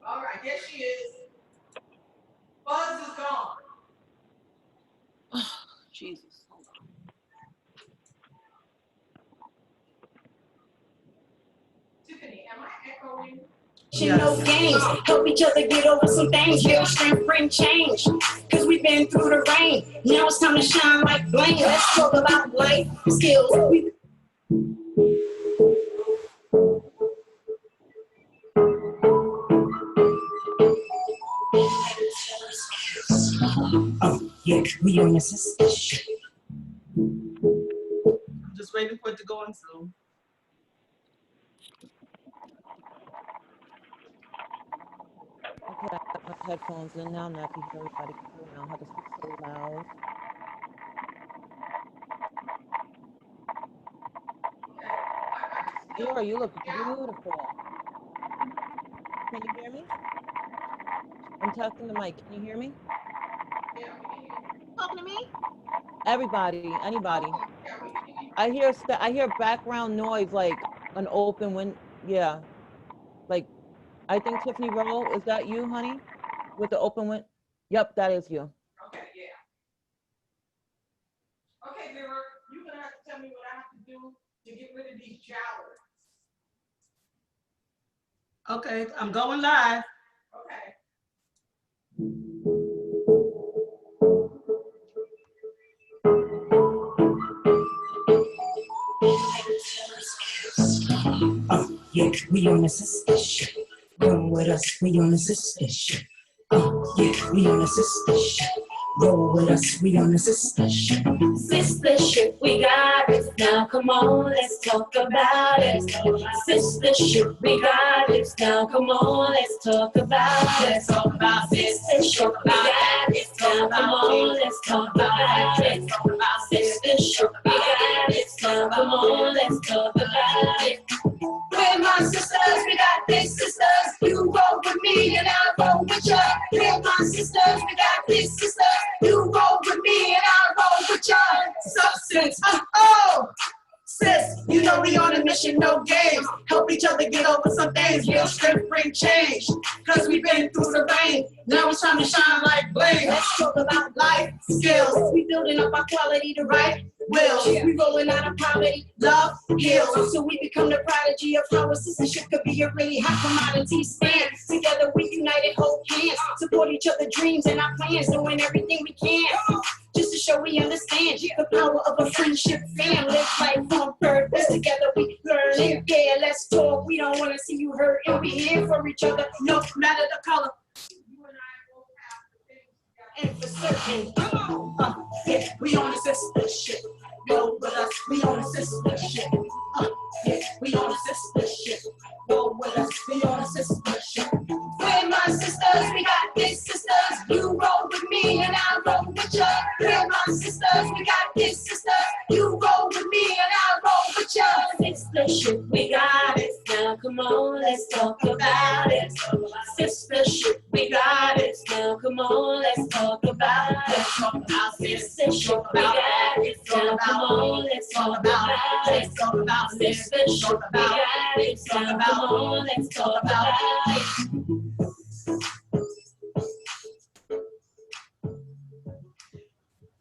All right, there she is. Buzz is gone. Oh, Jesus. Hold on. Tiffany, am I echoing? Yes. No games, help each other get over some things, real strength bring change, cause we've been through the rain, now it's time to shine like blame, let's talk about life skills. Oh, yeah, we on the Sistahshp. I'm just waiting for it to go on Zoom. Okay, I got my headphones in now. Now I can hear everybody clear now. I have to speak so loud. Vera, you look beautiful. Can you hear me? I'm testing the mic. Can you hear me? Talking to me? Everybody, anybody. I hear background noise like an open wind. Yeah, like I think Tiffany Rowe, is that you, honey, with the open wind? Yep, that is you. Okay, yeah. Okay, Vera, you're gonna have to tell me what I have to do to get rid of these jowlers. Okay, I'm going live. Okay. Oh, yeah, we on the Sistahshp. Roll with us, we on the Sistahshp. Oh, yeah, we on the Sistahshp. Roll with us, we on the Sistahshp. Sistahshp, we got it. Now come on, let's talk about it. Sistahshp, we got it. Now come on, let's talk about it. Let's talk about Sistahshp, we got it. Now come on, let's talk about it. Sistahshp, we got it. Now come on, let's talk about it. We're my sisters, we got these sisters. You roll with me and I roll with you. We're my sisters, we got these sisters. You roll with me and I roll with you. Substance, oh! Sis, you know we on a mission, no games. Help each other get over some things. Real strength bring change. Cause we've been through the rain. Now it's time to shine like blame. Let's talk about life skills. We building up our quality to right will. We rolling out of poverty. Love heals. So we become the prodigy of how a Sistahshp could be a really hot commodity. Stand together, we united, hold hands. Support each other's dreams and our plans. Doing everything we can. Just to show we understand the power of a friendship fam. Live life on purpose. Together we learn it. Yeah, let's talk. We don't want to see you hurt. And we here for each other. No matter the color. You and I both have the things. And for certain. Yeah, we on the Sistahshp. Roll with us. We on the Sistahshp. Yeah, we on the Sistahshp. Roll with us. We on the Sistahshp. We're my sisters. We got these sisters. You roll with me and I roll with you. We're my sisters, we got this sister. You roll with me and I roll with you. Sistahshp, we got it. Now come on, let's talk about it. Sistahshp, we got it. Now come on, let's talk about it. Sistahshp, we got it. Now come on, let's talk about it. Sistahshp, we got it. Now come on, let's talk about it.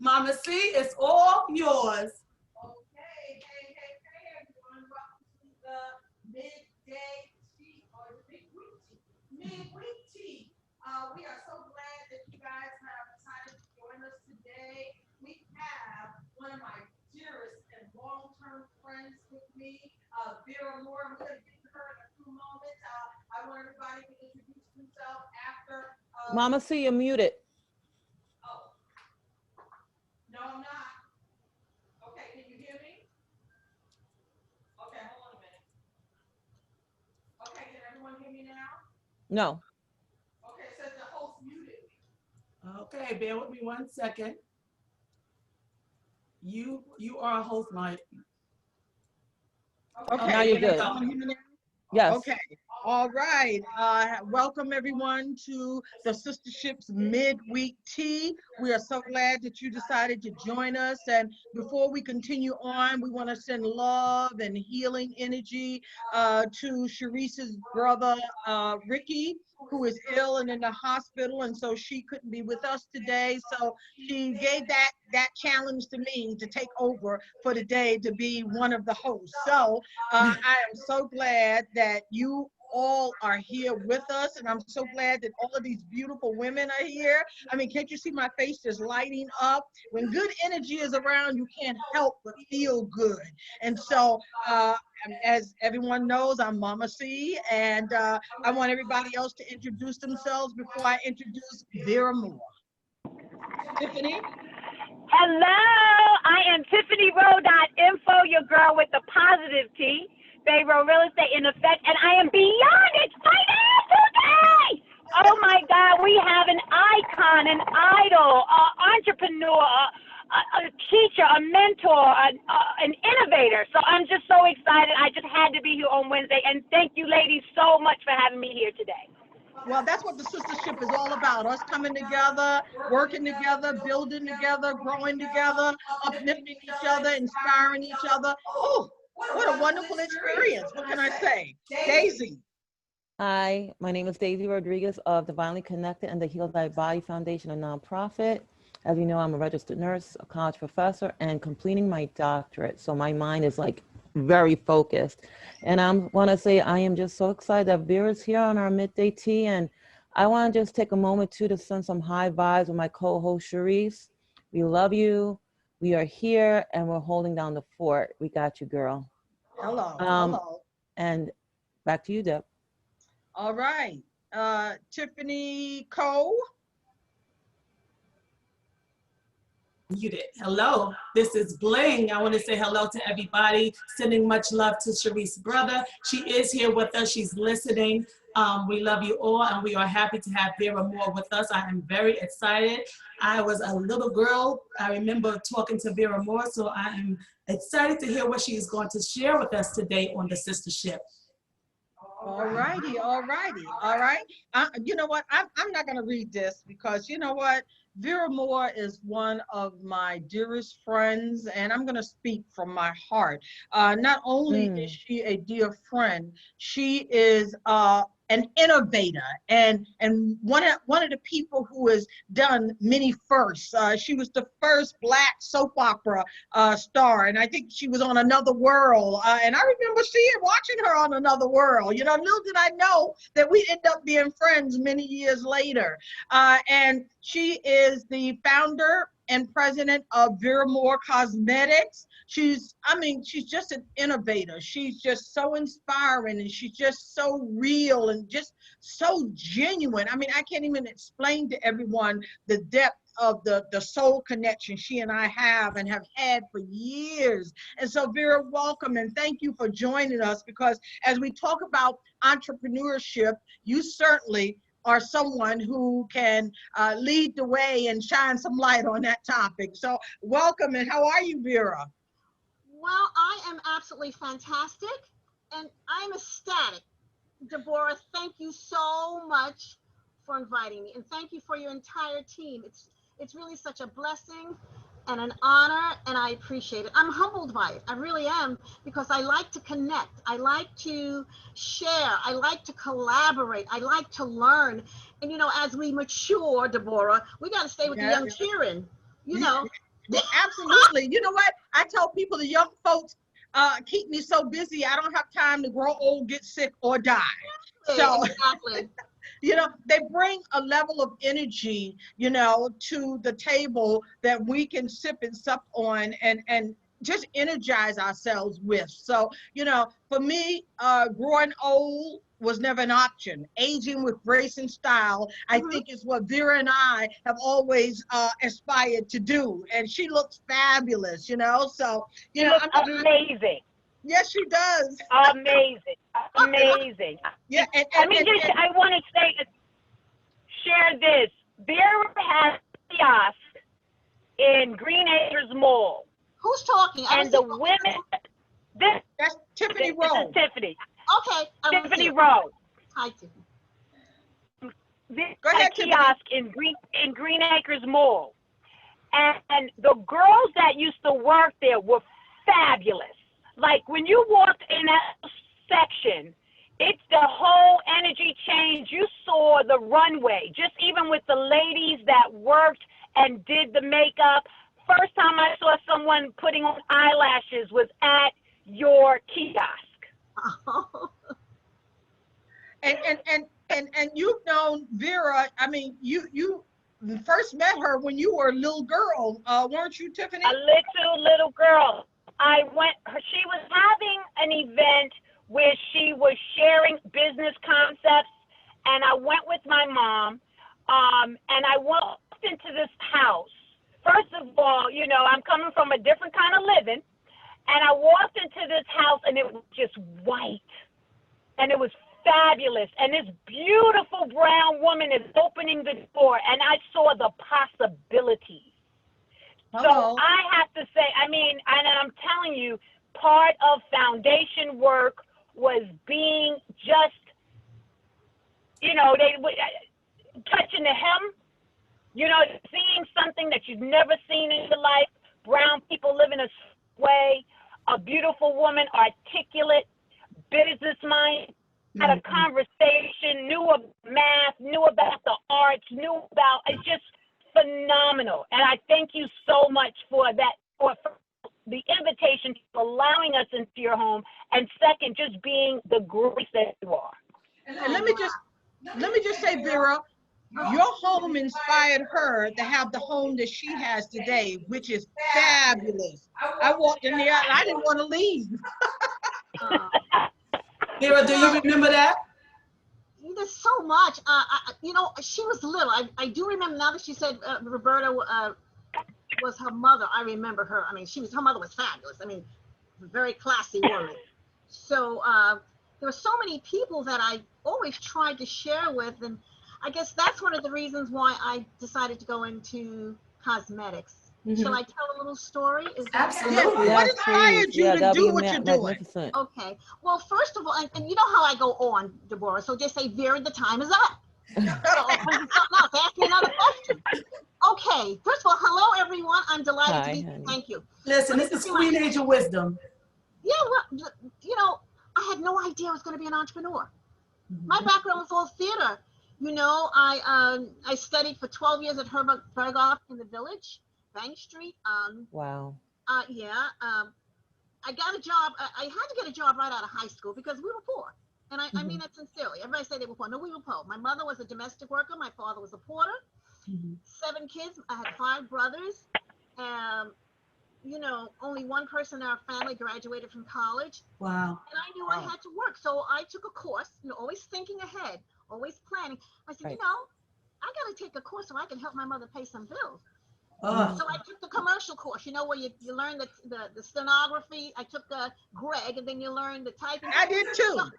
Mama C, it's all yours. Okay, hey, everyone. Welcome to the midday tea or the midweek tea. We are so glad that you guys have decided to join us today. We have one of my dearest and long-term friends with me, Vera Moore. I'm going to get to her in a few moments. I want everybody to introduce themselves after. Mama C, you're muted. No, I'm not. Okay, can you hear me? Okay, hold on a minute. Okay, can everyone hear me now? No. Okay, it says the host muted me. Okay, bear with me 1 second. You are a host, Mike. Okay, now you're good. Hear me now? Yes. Okay. All right. Welcome everyone to the Sistahshp's midweek tea. We are so glad that you decided to join us. And before we continue on, we want to send love and healing energy to Sharice's brother, Ricky, who is ill and in the hospital, and so she couldn't be with us today. So she gave that challenge to me to take over for the day to be one of the hosts. So I am so glad that you all are here with us, and I'm so glad that all of these beautiful women are here. I mean, can't you see my face just lighting up? When good energy is around, you can't help but feel good. And so, as everyone knows, I'm Mama C, and I want everybody else to introduce themselves before I introduce Vera Moore. Tiffany? Hello, I am TiffanyRowe.info, your girl with the positive T, Pharaoh Real Estate in Effect, and I am beyond excited today. Oh my God, we have an icon, an idol, an entrepreneur, a teacher, a mentor, an innovator. So I'm just so excited. I just had to be here on Wednesday, and thank you ladies so much for having me here today. Well, that's what the Sistahshp is all about. Us coming together, working together, building together, growing together, uplifting each other, inspiring each other. Oh, what a wonderful experience. What can I say? Daisy. Hi, my name is Daisy Rodriguez of Divinely Connected and the Heal Thy Body Foundation, a nonprofit. As you know, I'm a registered nurse, a college professor, and completing my doctorate. So my mind is like very focused. And I want to say I am just so excited that Vera's here on our midday tea. And I want to just take a moment too to send some high vibes with my co-host Sharice. We love you. We are here and we're holding down the fort. We got you, girl. Hello. Hello. And back to you, Deb. All right. Tiffany Cole. Muted. Hello, this is Bling. I want to say hello to everybody, sending much love to Sharice's brother. She is here with us. She's listening. We love you all, and we are happy to have Vera Moore with us. I am very excited. I was a little girl. I remember talking to Vera Moore, so I am excited to hear what she is going to share with us today on the Sistahshp. All righty, all righty, all right. You know what? I'm not going to read this because you know what? Vera Moore is one of my dearest friends, and I'm going to speak from my heart. Not only is she a dear friend, she is an innovator and one of the people who has done many firsts. She was the first Black soap opera star, and I think she was on Another World. And I remember watching her on Another World. You know, little did I know that we'd end up being friends many years later. And she is the founder and president of Vera Moore Cosmetics. She's just an innovator. She's just so inspiring, and she's just so real and just so genuine. I mean, I can't even explain to everyone the depth of the soul connection she and I have and have had for years. And so Vera, welcome and thank you for joining us, because as we talk about entrepreneurship, you certainly are someone who can lead the way and shine some light on that topic. So welcome, and how are you, Vera? Well, I am absolutely fantastic, and I'm ecstatic. Deborah, thank you so much for inviting me, and thank you for your entire team. It's really such a blessing and an honor, and I appreciate it. I'm humbled by it. I really am, because I like to connect. I like to share. I like to collaborate. I like to learn. And, you know, as we mature, Deborah, we got to stay with the young cheering, you know. Absolutely. You know what? I tell people, the young folks keep me so busy, I don't have time to grow old, get sick, or die. So, exactly. You know, they bring a level of energy, you know, to the table that we can sip and sup on and just energize ourselves with. So, you know, for me, growing old was never an option. Aging with grace and style, I think, is what Vera and I have always aspired to do. And she looks fabulous, you know. So, you know, amazing. Yes, she does. Amazing. Amazing. Yeah. I want to share this. Vera has a kiosk in Green Acres Mall. Who's talking? And the women. That's Tiffany Rowe. This is Tiffany. Okay. I'm Tiffany here. Rose. Hi, Tiffany. Go ahead, Kiosk Tiffany. in Green Acres Mall. And the girls that used to work there were fabulous. Like when you walked in that section, it's the whole energy change. You saw the runway, just even with the ladies that worked and did the makeup. First time I saw someone putting on eyelashes was at your kiosk. And you've known Vera. I mean, you first met her when you were a little girl, weren't you, Tiffany? A little girl. She was having an event where she was sharing business concepts, and I went with my mom, and I walked into this house. First of all, you know, I'm coming from a different kind of living, and I walked into this house, and it was just white, and it was fabulous. And this beautiful brown woman is opening the door, and I saw the possibilities. So I have to say, I mean, and I'm telling you, part of foundation work was being just, you know, touching the hem, you know, seeing something that you've never seen in your life. Brown people live in a way, a beautiful woman, articulate, business mind, had a conversation, knew about math, knew about the arts, knew about, it's just phenomenal. And I thank you so much for that, for the invitation, for allowing us into your home, and second, just being the grace that you are. And let me just say, Vera, your home inspired her to have the home that she has today, which is fabulous. I walked in there and I didn't want to leave. Vera, do you remember that? There's so much. You know, she was little. I do remember now that she said Roberta was her mother. I remember her. I mean, her mother was fabulous. I mean, very classy woman. So there were so many people that I always tried to share with, and I guess that's one of the reasons why I decided to go into cosmetics. Shall I tell a little story? Is that Absolutely. What inspired you to do what you're doing? Magnificent. okay? Well, first of all, and you know how I go on, Deborah. So just say, Vera, the time is up. So something else. Ask me another question. Okay. First of all, hello everyone. I'm delighted to be here. Honey. Thank you. Listen, this is Queen Age of Wisdom. Yeah. Well, you know, I had no idea I was going to be an entrepreneur. My background was all theater. You know, I studied for 12 years at Herbert Berghoff in the Village, Bank Street. Wow. I got a job. I had to get a job right out of high school because we were poor. And I mean that sincerely. Everybody say they were poor. No, we were poor. My mother was a domestic worker. My father was a porter. 7 kids. I had 5 brothers. You know, only one person in our family graduated from college. Wow. And I knew I had to work. So I took a course, you know, always thinking ahead, always planning. I said, you know, I got to take a course so I can help my mother pay some bills. So I took the commercial course, you know, where you learn the stenography. I took Greg, and then you learn the typing. I did too. So,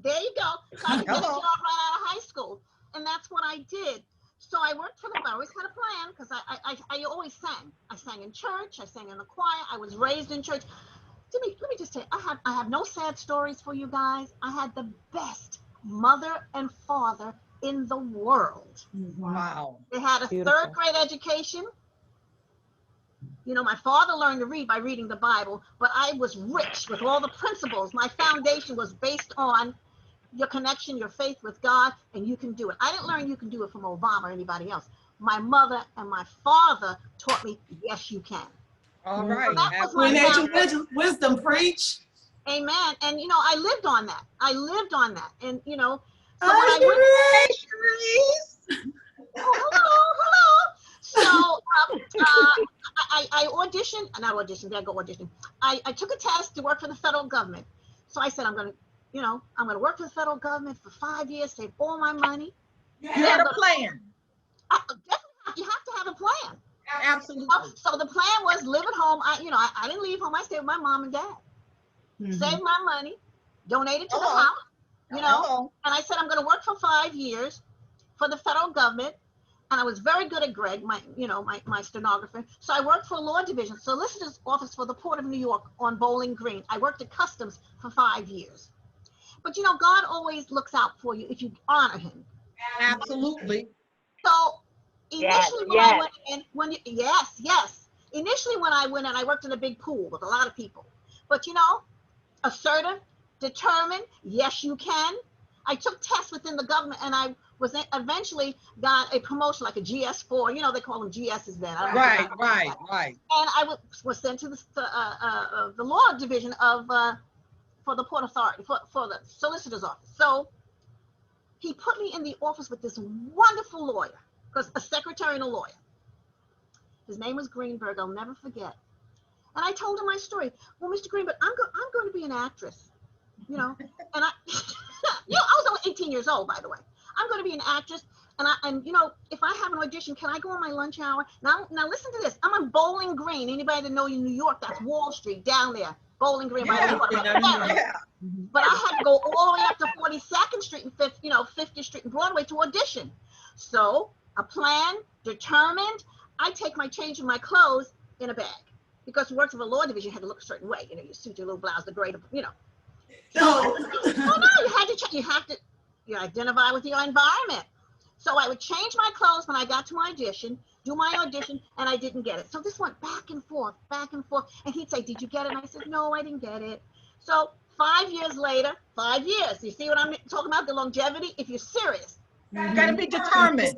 there you go. So I could get a job right out of high school. And that's what I did. So I worked for them. I always had a plan because I always sang. I sang in church. I sang in the choir. I was raised in church. Let me just tell you, I have no sad stories for you guys. I had the best mother and father in the world. Wow. They had a Beautiful. 3rd grade education. You know, my father learned to read by reading the Bible, but I was rich with all the principles. My foundation was based on your connection, your faith with God, and you can do it. I didn't learn you can do it from Obama or anybody else. My mother and my father taught me, yes, you can. All right. So that was my Queen Age of foundation. Wisdom, preach. Amen. And, you know, I lived on that. And, you know, so Hi, when I went, hello. So I auditioned, not auditioned, I go audition. I took a test to work for the federal government. So I said, I'm going to work for the federal government for 5 years, save all my money. You had a plan. You have to have a plan. Absolutely. So the plan was live at home. I didn't leave home. I stayed with my mom and dad. Save my money, donate it to the house, you know. And I said, I'm going to work for 5 years for the federal government. And I was very good at Greg, my stenographer. So I worked for a law division, solicitor's office for the Port of New York on Bowling Green. I worked at Customs for 5 years. But you know, God always looks out for you if you honor him. Absolutely. So Yes, initially when I yes. went in, yes. Initially when I went in, I worked in a big pool with a lot of people. But you know, assertive, determined, yes you can. I took tests within the government and I was eventually got a promotion like a GS4. You know, they call them GSs then. I don't know if you Right, know that. right. And I was sent to the law division of for the Port Authority, for the solicitor's office. So he put me in the office with this wonderful lawyer, because a secretary and a lawyer. His name was Greenberg. I'll never forget. And I told him my story. Well, Mr. Greenberg, I'm going to be an actress, you know. And I, you know, I was only 18 years old, by the way. I'm going to be an actress, and you know, if I have an audition, can I go on my lunch hour? Now listen to this. I'm on Bowling Green. Anybody that know you in New York, that's Wall Street down there. Bowling Green by the water. Yeah. But I had to go all the way up to 42nd Street and 50th Street and Broadway to audition. So a plan, determined. I take my change of my clothes in a bag because we worked for the law division. You had to look a certain way. You know, your suit, your little blouse, the grade, you know. So, you identify with your environment. So I would change my clothes when I got to my audition, do my audition, and I didn't get it. So this went back and forth. And he'd say, did you get it? And I said, no, I didn't get it. So 5 years later, 5 years, you see what I'm talking about, the longevity? If you're serious. You got to be determined.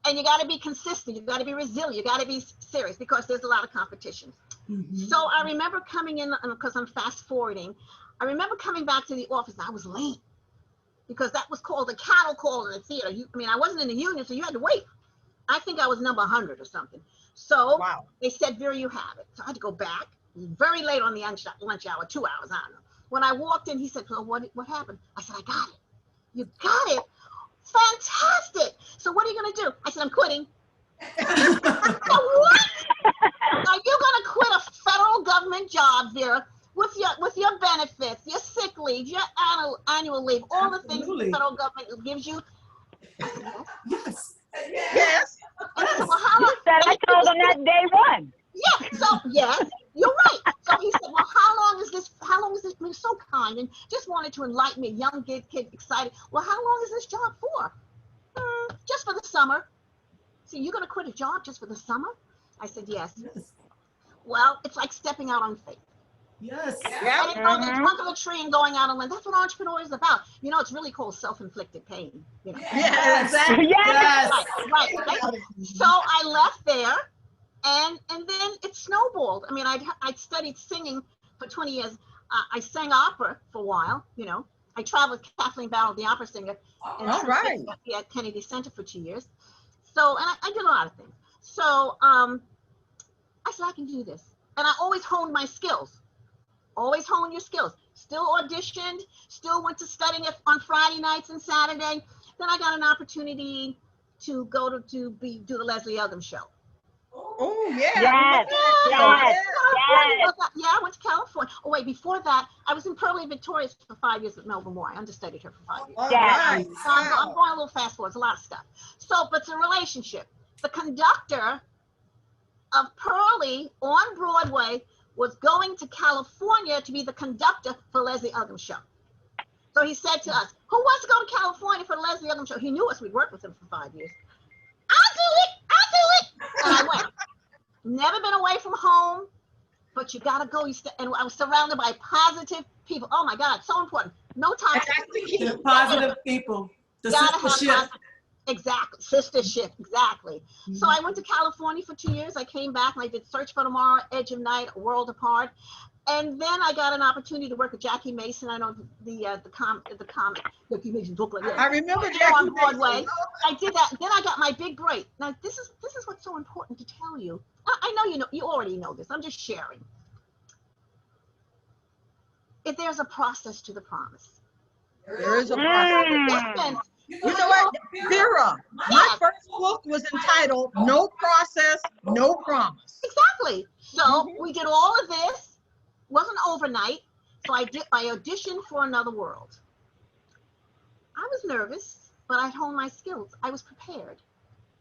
And you got to be consistent. You got to be resilient. You got to be serious because there's a lot of competition. So I remember coming in, because I'm fast forwarding, I remember coming back to the office. I was late because that was called a cattle call in the theater. I mean, I wasn't in the union, so you had to wait. I think I was number 100 or something. So They said, Vera, you have it. So I had to go back very late on the lunch hour, 2 hours, I don't know. When I walked in, he said, well, what happened? I said, I got it. You got it? Fantastic. So what are you going to do? I said, I'm quitting. So what? Are you going to quit a federal government job, Vera, with your benefits, your sick leave, your annual leave, all the things the federal government gives you? I said, Yes. And he said, well, how long? I told him that day one. Yeah, so yes, you're right. So he said, well, how long is this? He was so kind and just wanted to enlighten me, young kid, excited. Well, how long is this job for? Just for the summer. So you're going to quit a job just for the summer? I said, yes. Well, it's like stepping out on faith. Yes. And it's like planting a tree and going out on land. That's what entrepreneur is about. You know, it's really called self-inflicted pain. You know? Yeah, exactly. Right. So I left there, and then it snowballed. I mean, I'd studied singing for 20 years. I sang opera for a while. You know, I traveled with Kathleen Barrow, the opera singer, at Kennedy Center for 2 years. So, and I did a lot of things. So I said, I can do this. And I always honed my skills. Always hone your skills. Still auditioned, still went to studying on Friday nights and Saturday. Then I got an opportunity to go do the Leslie Uggam show. Oh, yeah. Yes. Yeah, I went to California. Oh, wait, before that, I was in Pearlie Victorious for 5 years with Melba Moore. I understudied her for 5 years. Right. So I'm going a little fast forward. It's a lot of stuff. So, but it's a relationship. The conductor of Pearlie on Broadway was going to California to be the conductor for Leslie Uggam show. So he said to us, who wants to go to California for the Leslie Uggam show? He knew us. We'd worked with him for 5 years. I'll do it. And I went. Never been away from home, but you got to go. And I was surrounded by positive people. Oh, my God, so important. No toxic. The positive people. The sistership. Exactly. Sistahshp. Exactly. So I went to California for 2 years. I came back and I did Search for Tomorrow, Edge of Night, A World Apart. And then I got an opportunity to work with Jackie Mason. I know the comic, Jackie Mason book. I remember Jackie on Broadway. Mason. I did that. Then I got my big break. Now this is what's so important to tell you. I know you already know this. I'm just sharing. If there's a process to the promise. There is a process. You know what, Vera, my first book was entitled No Process, No Promise. Exactly. So we did all of this. Wasn't overnight. So I auditioned for Another World. I was nervous, but I honed my skills. I was prepared.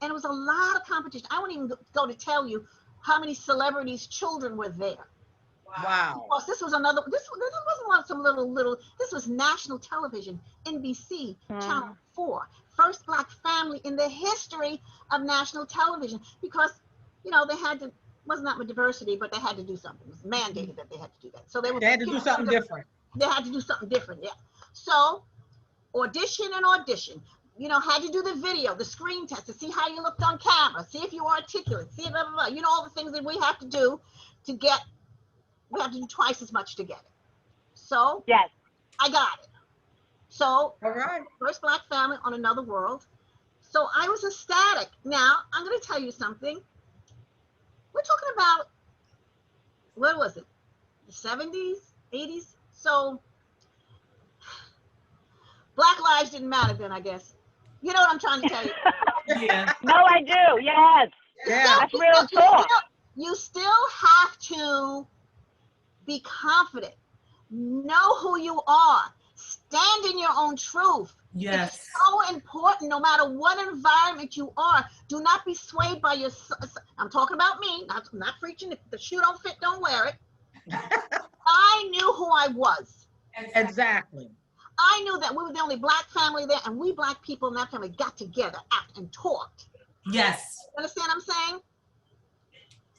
And it was a lot of competition. I won't even go to tell you how many celebrities' children were there. Wow. Because this was another, this wasn't like some little, this was national television, NBC, Channel 4. First Black family in the history of national television. Because, you know, they had to, wasn't that much diversity, but they had to do something. It was mandated that they had to do that. So they They had to do something different. They had to do something different, yeah. So audition. You know, had to do the video, the screen test to see how you looked on camera, see if you were articulate, see blah, blah, blah. You know, all the things that we have to do to get, we have to do twice as much to get it. So Yes. I got it. So All right. First Black family on another world. So I was ecstatic. Now I'm going to tell you something. We're talking about, what was it? The 70s, 80s? So Black lives didn't matter then, I guess. You know what I'm trying to tell you? Yeah. No, I do. Yes. Yeah. That's real talk. You still have to be confident. Know who you are. Stand in your own truth. Yes. It's so important no matter what environment you are. Do not be swayed by your, I'm talking about me, not preaching. If the shoe don't fit, don't wear it. I knew who I was. Exactly. I knew that we were the only Black family there, and we Black people in that family got together, acted, and talked. Yes. You understand what I'm saying?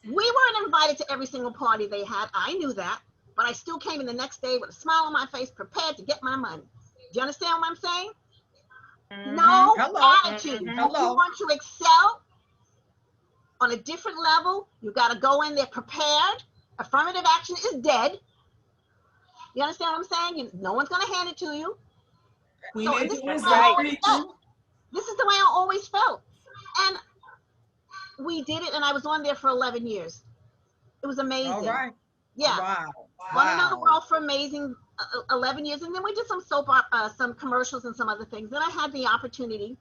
We weren't invited to every single party they had. I knew that, but I still came in the next day with a smile on my face, prepared to get my money. Do you understand what I'm saying? No Hello. attitude. If you Hello. want to excel on a different level, you got to go in there prepared. Affirmative action is dead. You understand what I'm saying? No one's going to hand it to you. We So need this to is is the way I always right. felt. This is the way I always felt. And we did it, and I was on there for 11 years. It was amazing. All right. Yeah. Wow. On another Wow. world for amazing 11 years. And then we did some soap opera, some commercials and some other things. Then I had the opportunity.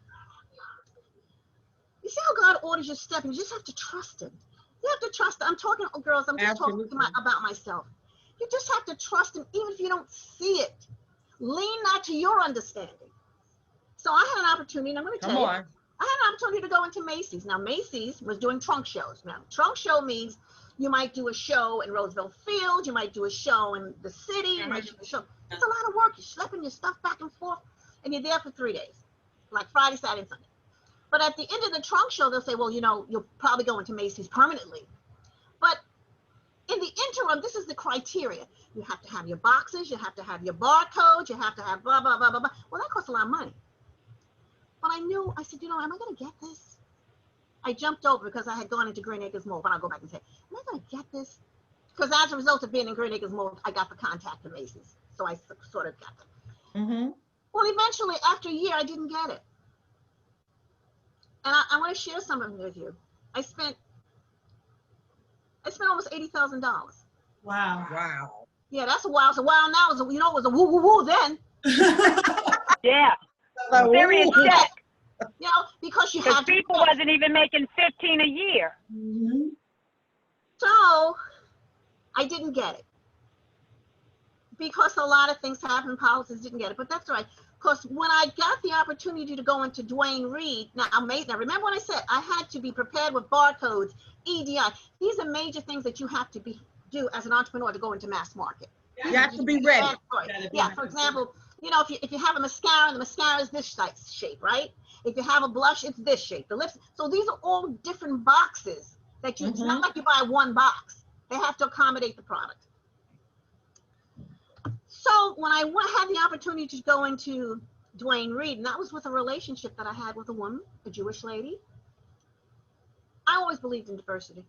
You see how God orders your step, and you just have to trust him. You have to trust him. I'm talking, girls, I'm just talking about myself. You just have to trust him, even if you don't see it. Lean not to your understanding. So I had an opportunity, and I'm going to tell you, I had an opportunity to go into Macy's. Now, Macy's was doing trunk shows. Now, trunk show means you might do a show in Roosevelt Field, you might do a show in the city, you might do a show. It's a lot of work. You're schlepping your stuff back and forth, and you're there for 3 days, like Friday, Saturday, and Sunday. But at the end of the trunk show, they'll say, well, you know, you'll probably go into Macy's permanently. But in the interim, this is the criteria. You have to have your boxes, you have to have your barcodes, you have to have blah, blah, blah, blah, blah. Well, that costs a lot of money. But I knew, I said, you know, am I going to get this? I jumped over because I had gone into Green Acres Mall, but I'll go back and say, am I going to get this? Because as a result of being in Green Acres Mall, I got the contact of Macy's. So I sort of got them. Well, eventually, after a year, I didn't get it. And I want to share something with you. I spent almost $80,000. Wow. Wow. Yeah, that's a while. It's a while now. It was, you know, it was a woo woo woo then. Yeah. Like, Serious ooh. check. You know, because you Because have to. people wasn't even making 15 a year. So I didn't get it. Because a lot of things happened, politics didn't get it, but that's all right. Because when I got the opportunity to go into Dwayne Reed, now remember what I said, I had to be prepared with barcodes, EDI. These are major things that you have to do as an entrepreneur to go into mass market. You have to be ready. Yeah, for example, you know, if you have a mascara, the mascara is this shape, right? If you have a blush, it's this shape. The lips, so these are all different boxes that you, it's not like you buy one box. They have to accommodate the product. So when I had the opportunity to go into Dwayne Reed, and that was with a relationship that I had with a woman, a Jewish lady, I always believed in diversity.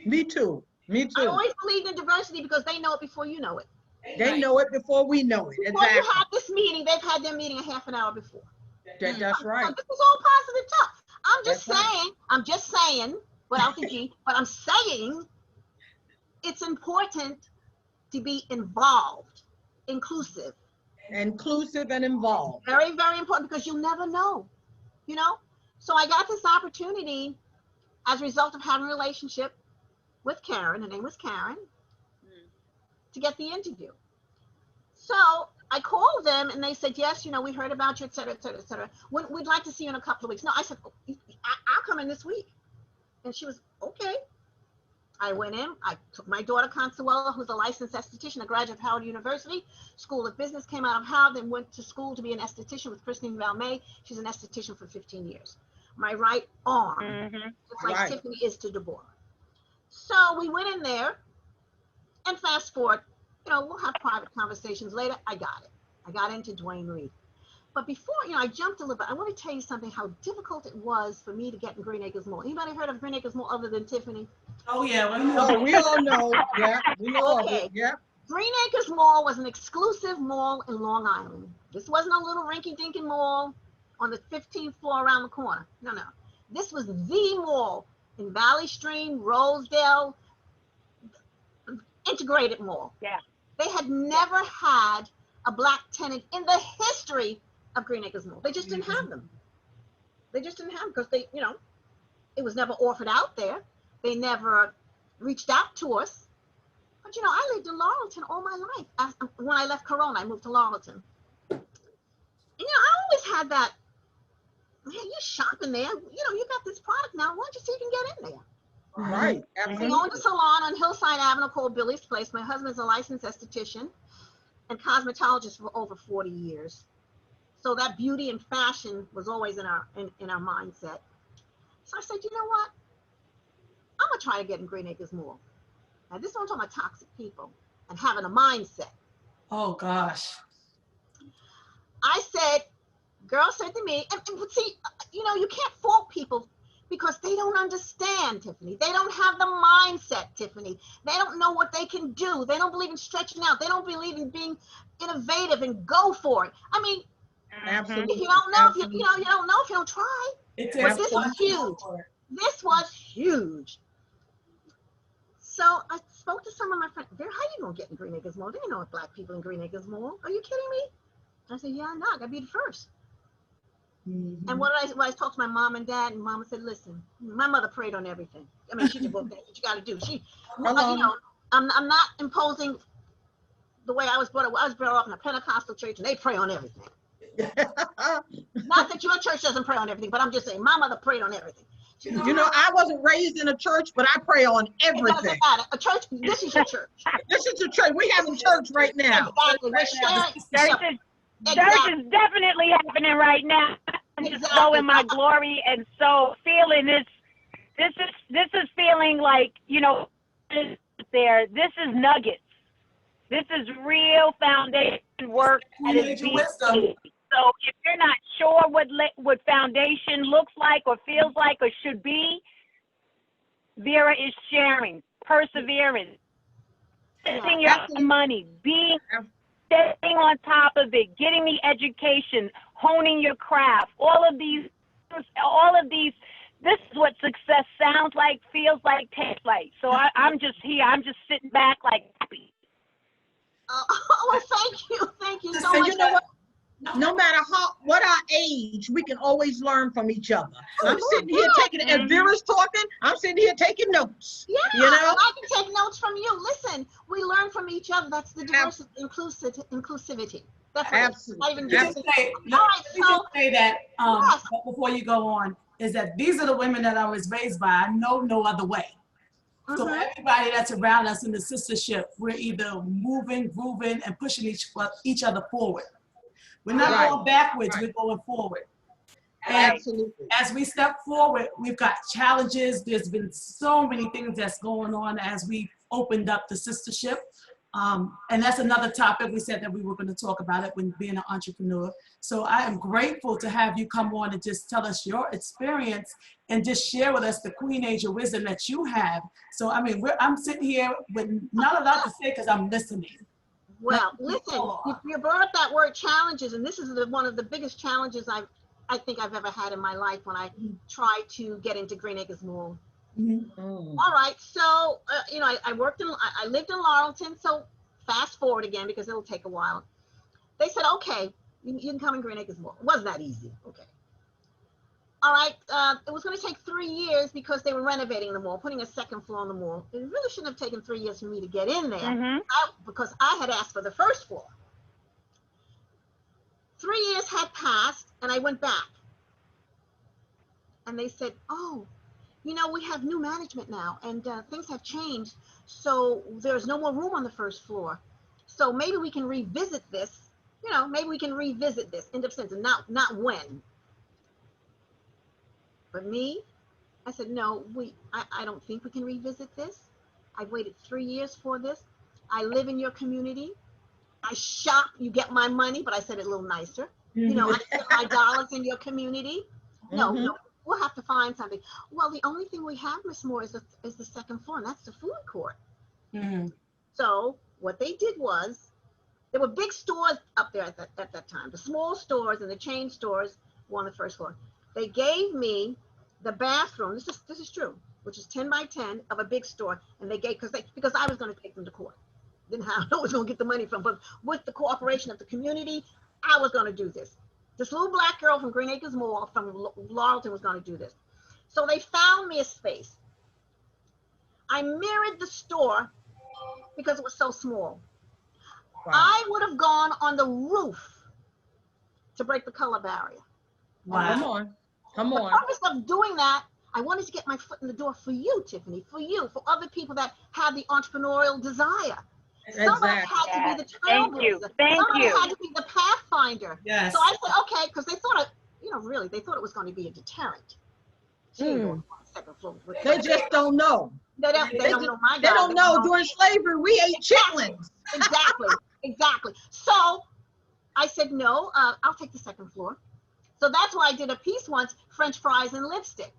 Me too. Me I too. always believed in diversity because they know it before you know it. They know it before we know it. Before Exactly. you have this meeting, they've had their meeting a half an hour before. That's right. So this is all positive talk. I'm just That's saying, right. I'm just saying, without the G, but I'm saying it's important to be involved, inclusive. Inclusive and involved. Very, very important because you'll never know, you know? So I got this opportunity as a result of having a relationship with Karen, her name was Karen, to get the interview. So I called them and they said, yes, you know, we heard about you, et cetera, et cetera, et cetera. We'd like to see you in a couple of weeks. No, I said, I'll come in this week. And she was, okay. I went in, I took my daughter Consuela, who's a licensed esthetician, a graduate of Howard University, School of Business, came out of Howard, then went to school to be an esthetician with Christine Valmet. She's an esthetician for 15 years. My right arm, just like Tiffany is to Deborah. So we went in there, and fast forward, we'll have private conversations later. I got it. I got into Dwayne Reed. But before, I jumped a little bit. I want to tell you something, how difficult it was for me to get in Green Acres Mall. Anybody heard of Green Acres Mall other than Tiffany? Oh, yeah. Oh, we all know. Yeah, we know of it. Yeah. Green Acres Mall was an exclusive mall in Long Island. This wasn't a little rinky-dinky mall on the 15th floor around the corner. No. This was the mall in Valley Stream, Rosedale, integrated mall. Yeah. They had never had a black tenant in the history of Green Acres Mall. They just didn't have them. They just didn't have them because they, it was never offered out there. They never reached out to us. But I lived in Laurelton all my life. When I left Corona, I moved to Laurelton. And I always had that, man, you're shopping there. You got this product now. Why don't you see if you can get in there? Right. We owned a salon on Hillside Avenue called Billy's Place. My husband's a licensed esthetician and cosmetologist for over 40 years. So that beauty and fashion was always in our mindset. So I said, you know what? I'm gonna try to get in Green Acres Mall. Now this is what I'm talking about, toxic people and having a mindset. Oh gosh. I said, girl said to me, and see, you can't fault people because they don't understand, Tiffany. They don't have the mindset, Tiffany. They don't know what they can do. They don't believe in stretching out. They don't believe in being innovative and go for it. I mean, absolutely. if you don't know, you don't know if you don't try. But this was huge. This was huge. So I spoke to some of my friends. Vera, how you gonna get in Green Acres Mall? They didn't know what black people in Green Acres Mall. Are you kidding me? I said, yeah, I know. I gotta be the first. And what I talked to my mom and dad, and mama said, listen, my mother prayed on everything. I mean, she did what you got to do. I'm not imposing the way I was brought up. I was brought up in a Pentecostal church, and they pray on everything. Not that your church doesn't pray on everything, but I'm just saying, my mother prayed on everything. I wasn't raised in a church, but I pray on everything. It doesn't matter. A church, this is your church. This is your church. We having church right now. Exactly. Church is definitely happening right now. I'm just so in my glory and so feeling this. This is feeling like, this is nuggets. This is real foundation work that is being made. So if you're not sure what foundation looks like or feels like or should be, Vera is sharing, persevering, spending your money, staying on top of it, getting the education, honing your craft, all of these, this is what success sounds like, feels like, tastes like. So I'm just here, I'm just sitting back like happy. Oh, thank you so much. You know what? No matter what our age, we can always learn from each other. I'm sitting here as Vera's talking, I'm sitting here taking notes. Yeah, I can take notes from you. Listen, we learn from each other. That's the diversity, inclusivity. Absolutely. Let me just say that before you go on, is that these are the women that I was raised by. I know no other way. So everybody that's around us in the sistership, we're either moving, grooving, and pushing each other forward. We're not going backwards, we're going forward. And as we step forward, we've got challenges. There's been so many things that's going on as we opened up the sistership. And that's another topic. We said that we were going to talk about it when being an entrepreneur. So I am grateful to have you come on and just tell us your experience and just share with us the Queen Age of wisdom that you have. So, I mean, I'm sitting here with not a lot to say because I'm listening. Well, listen, you brought up that word challenges, and this is one of the biggest challenges I think I've ever had in my life when I tried to get into Green Acres Mall. All right, so I lived in Laurelton. So fast forward again because it'll take a while. They said, okay, you can come in Green Acres Mall. It wasn't that easy. Okay. All right, it was going to take 3 years because they were renovating the mall, putting a second floor on the mall. It really shouldn't have taken 3 years for me to get in there because I had asked for the first floor. 3 years had passed and I went back. And they said, oh, you know, we have new management now, and things have changed. So there's no more room on the first floor. So maybe we can revisit this. You know, maybe we can revisit this. End of sentence. Not when. But me, I said, no, I don't think we can revisit this. I've waited 3 years for this. I live in your community. I shop, you get my money, but I said it a little nicer. You know, I spent my dollars in your community. No, we'll have to find something. Well, the only thing we have, Miss Moore, is the second floor, and that's the food court. So what they did was, there were big stores up there at that time. The small stores and the chain stores were on the first floor. They gave me the bathroom. This is true, which is 10 by 10 of a big store, and they gave because I was going to take them to court. Didn't have I was going to get the money from, but with the cooperation of the community, I was going to do this. This little black girl from Green Acres Mall from Laurelton was going to do this. So they found me a space. I mirrored the store because it was so small. Wow. I would have gone on the roof to break the color barrier. Wow. Come on. The purpose of doing that, I wanted to get my foot in the door for you, Tiffany, for you, for other people that have the entrepreneurial desire. Exactly. Somebody had to be the trailblazer. Somebody had to be the pathfinder. Yes. So I said, okay, because they thought, really, they thought it was going to be a deterrent. Second floor. They just don't know. They don't know my God. They don't know. During slavery, we ate chitlins. Exactly. So I said, no, I'll take the second floor. So that's why I did a piece once, French fries and lipstick.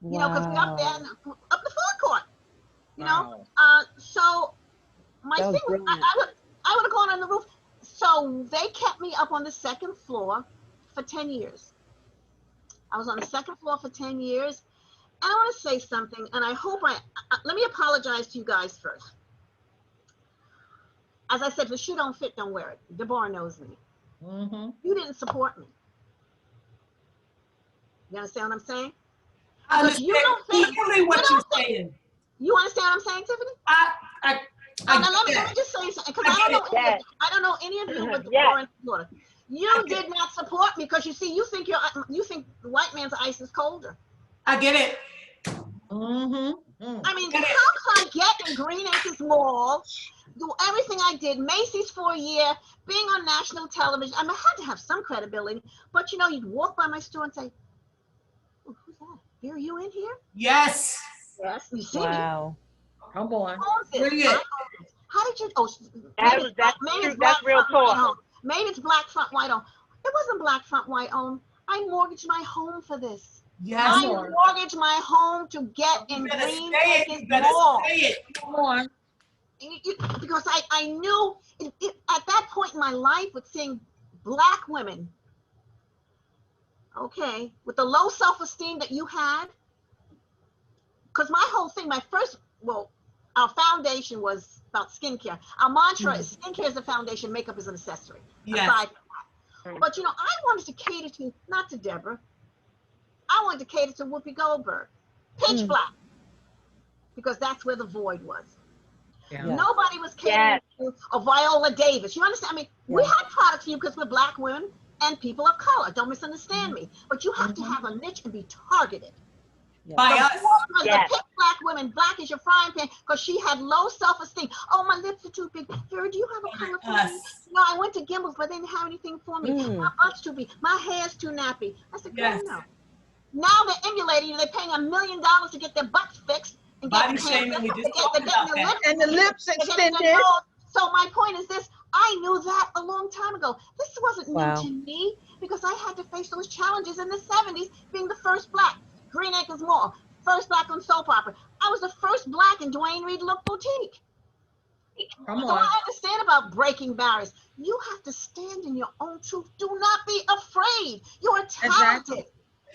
You know, because we're up there, up the food court. You know, so my thing was, I would have gone on the roof. So they kept me up on the second floor for 10 years. I was on the second floor for 10 years. And I want to say something, and I hope let me apologize to you guys first. As I said, if the shoe don't fit, don't wear it. Deborah knows me. You didn't support me. You understand what I'm saying? I understand clearly what you're saying. You understand what I'm saying, Tiffany? Let me just say something, because I don't know any of you but Deborah and Florida. You did not support me because you see, you think the white man's ice is colder. I get it. I mean, how could I get in Green Acres Mall, do everything I did, Macy's for a year, being on national television? I mean, I had to have some credibility, but you'd walk by my store and say, oh, who's that? Vera, you in here? Yes. Yes, you see me. Come on. Brilliant. How did you? That's real talk. Maybe it's black front, white on. It wasn't black front, white on. I mortgaged my home for this. Yes. I mortgaged my home to get in Green Acres Mall. Come on. Because I knew at that point in my life, with seeing black women, okay, with the low self-esteem that you had, because my whole thing, our foundation was about skincare. Our mantra is skincare is the foundation, makeup is an accessory. Yes. Aside from that. But I wanted to cater to, not to Deborah, I wanted to cater to Whoopi Goldberg, pitch black, because that's where the void was. Yeah. Nobody was catering to a Viola Davis. You understand? I mean, we had products for you because we're black women and people of color. Don't misunderstand me. But you have to have a niche and be targeted. By us. The pitch black women, black is your frying pan, because she had low self-esteem. Oh, my lips are too big. Vera, do you have a color for me? No, I went to Gimbel's, but they didn't have anything for me. My butt's too big. My hair's too nappy. I said, girl, no. Now they're emulating you. They're paying $1 million to get their butts fixed. And body shaming, we just talked about that. And the lips extended. So my point is this, I knew that a long time ago. This wasn't new to me, because I had to face those challenges in the 70s, being the first black. Green Acres Mall, first black on soap opera. I was the first black in Dwayne Reed Look Boutique. So I understand about breaking barriers. You have to stand in your own truth. Do not be afraid. You are talented.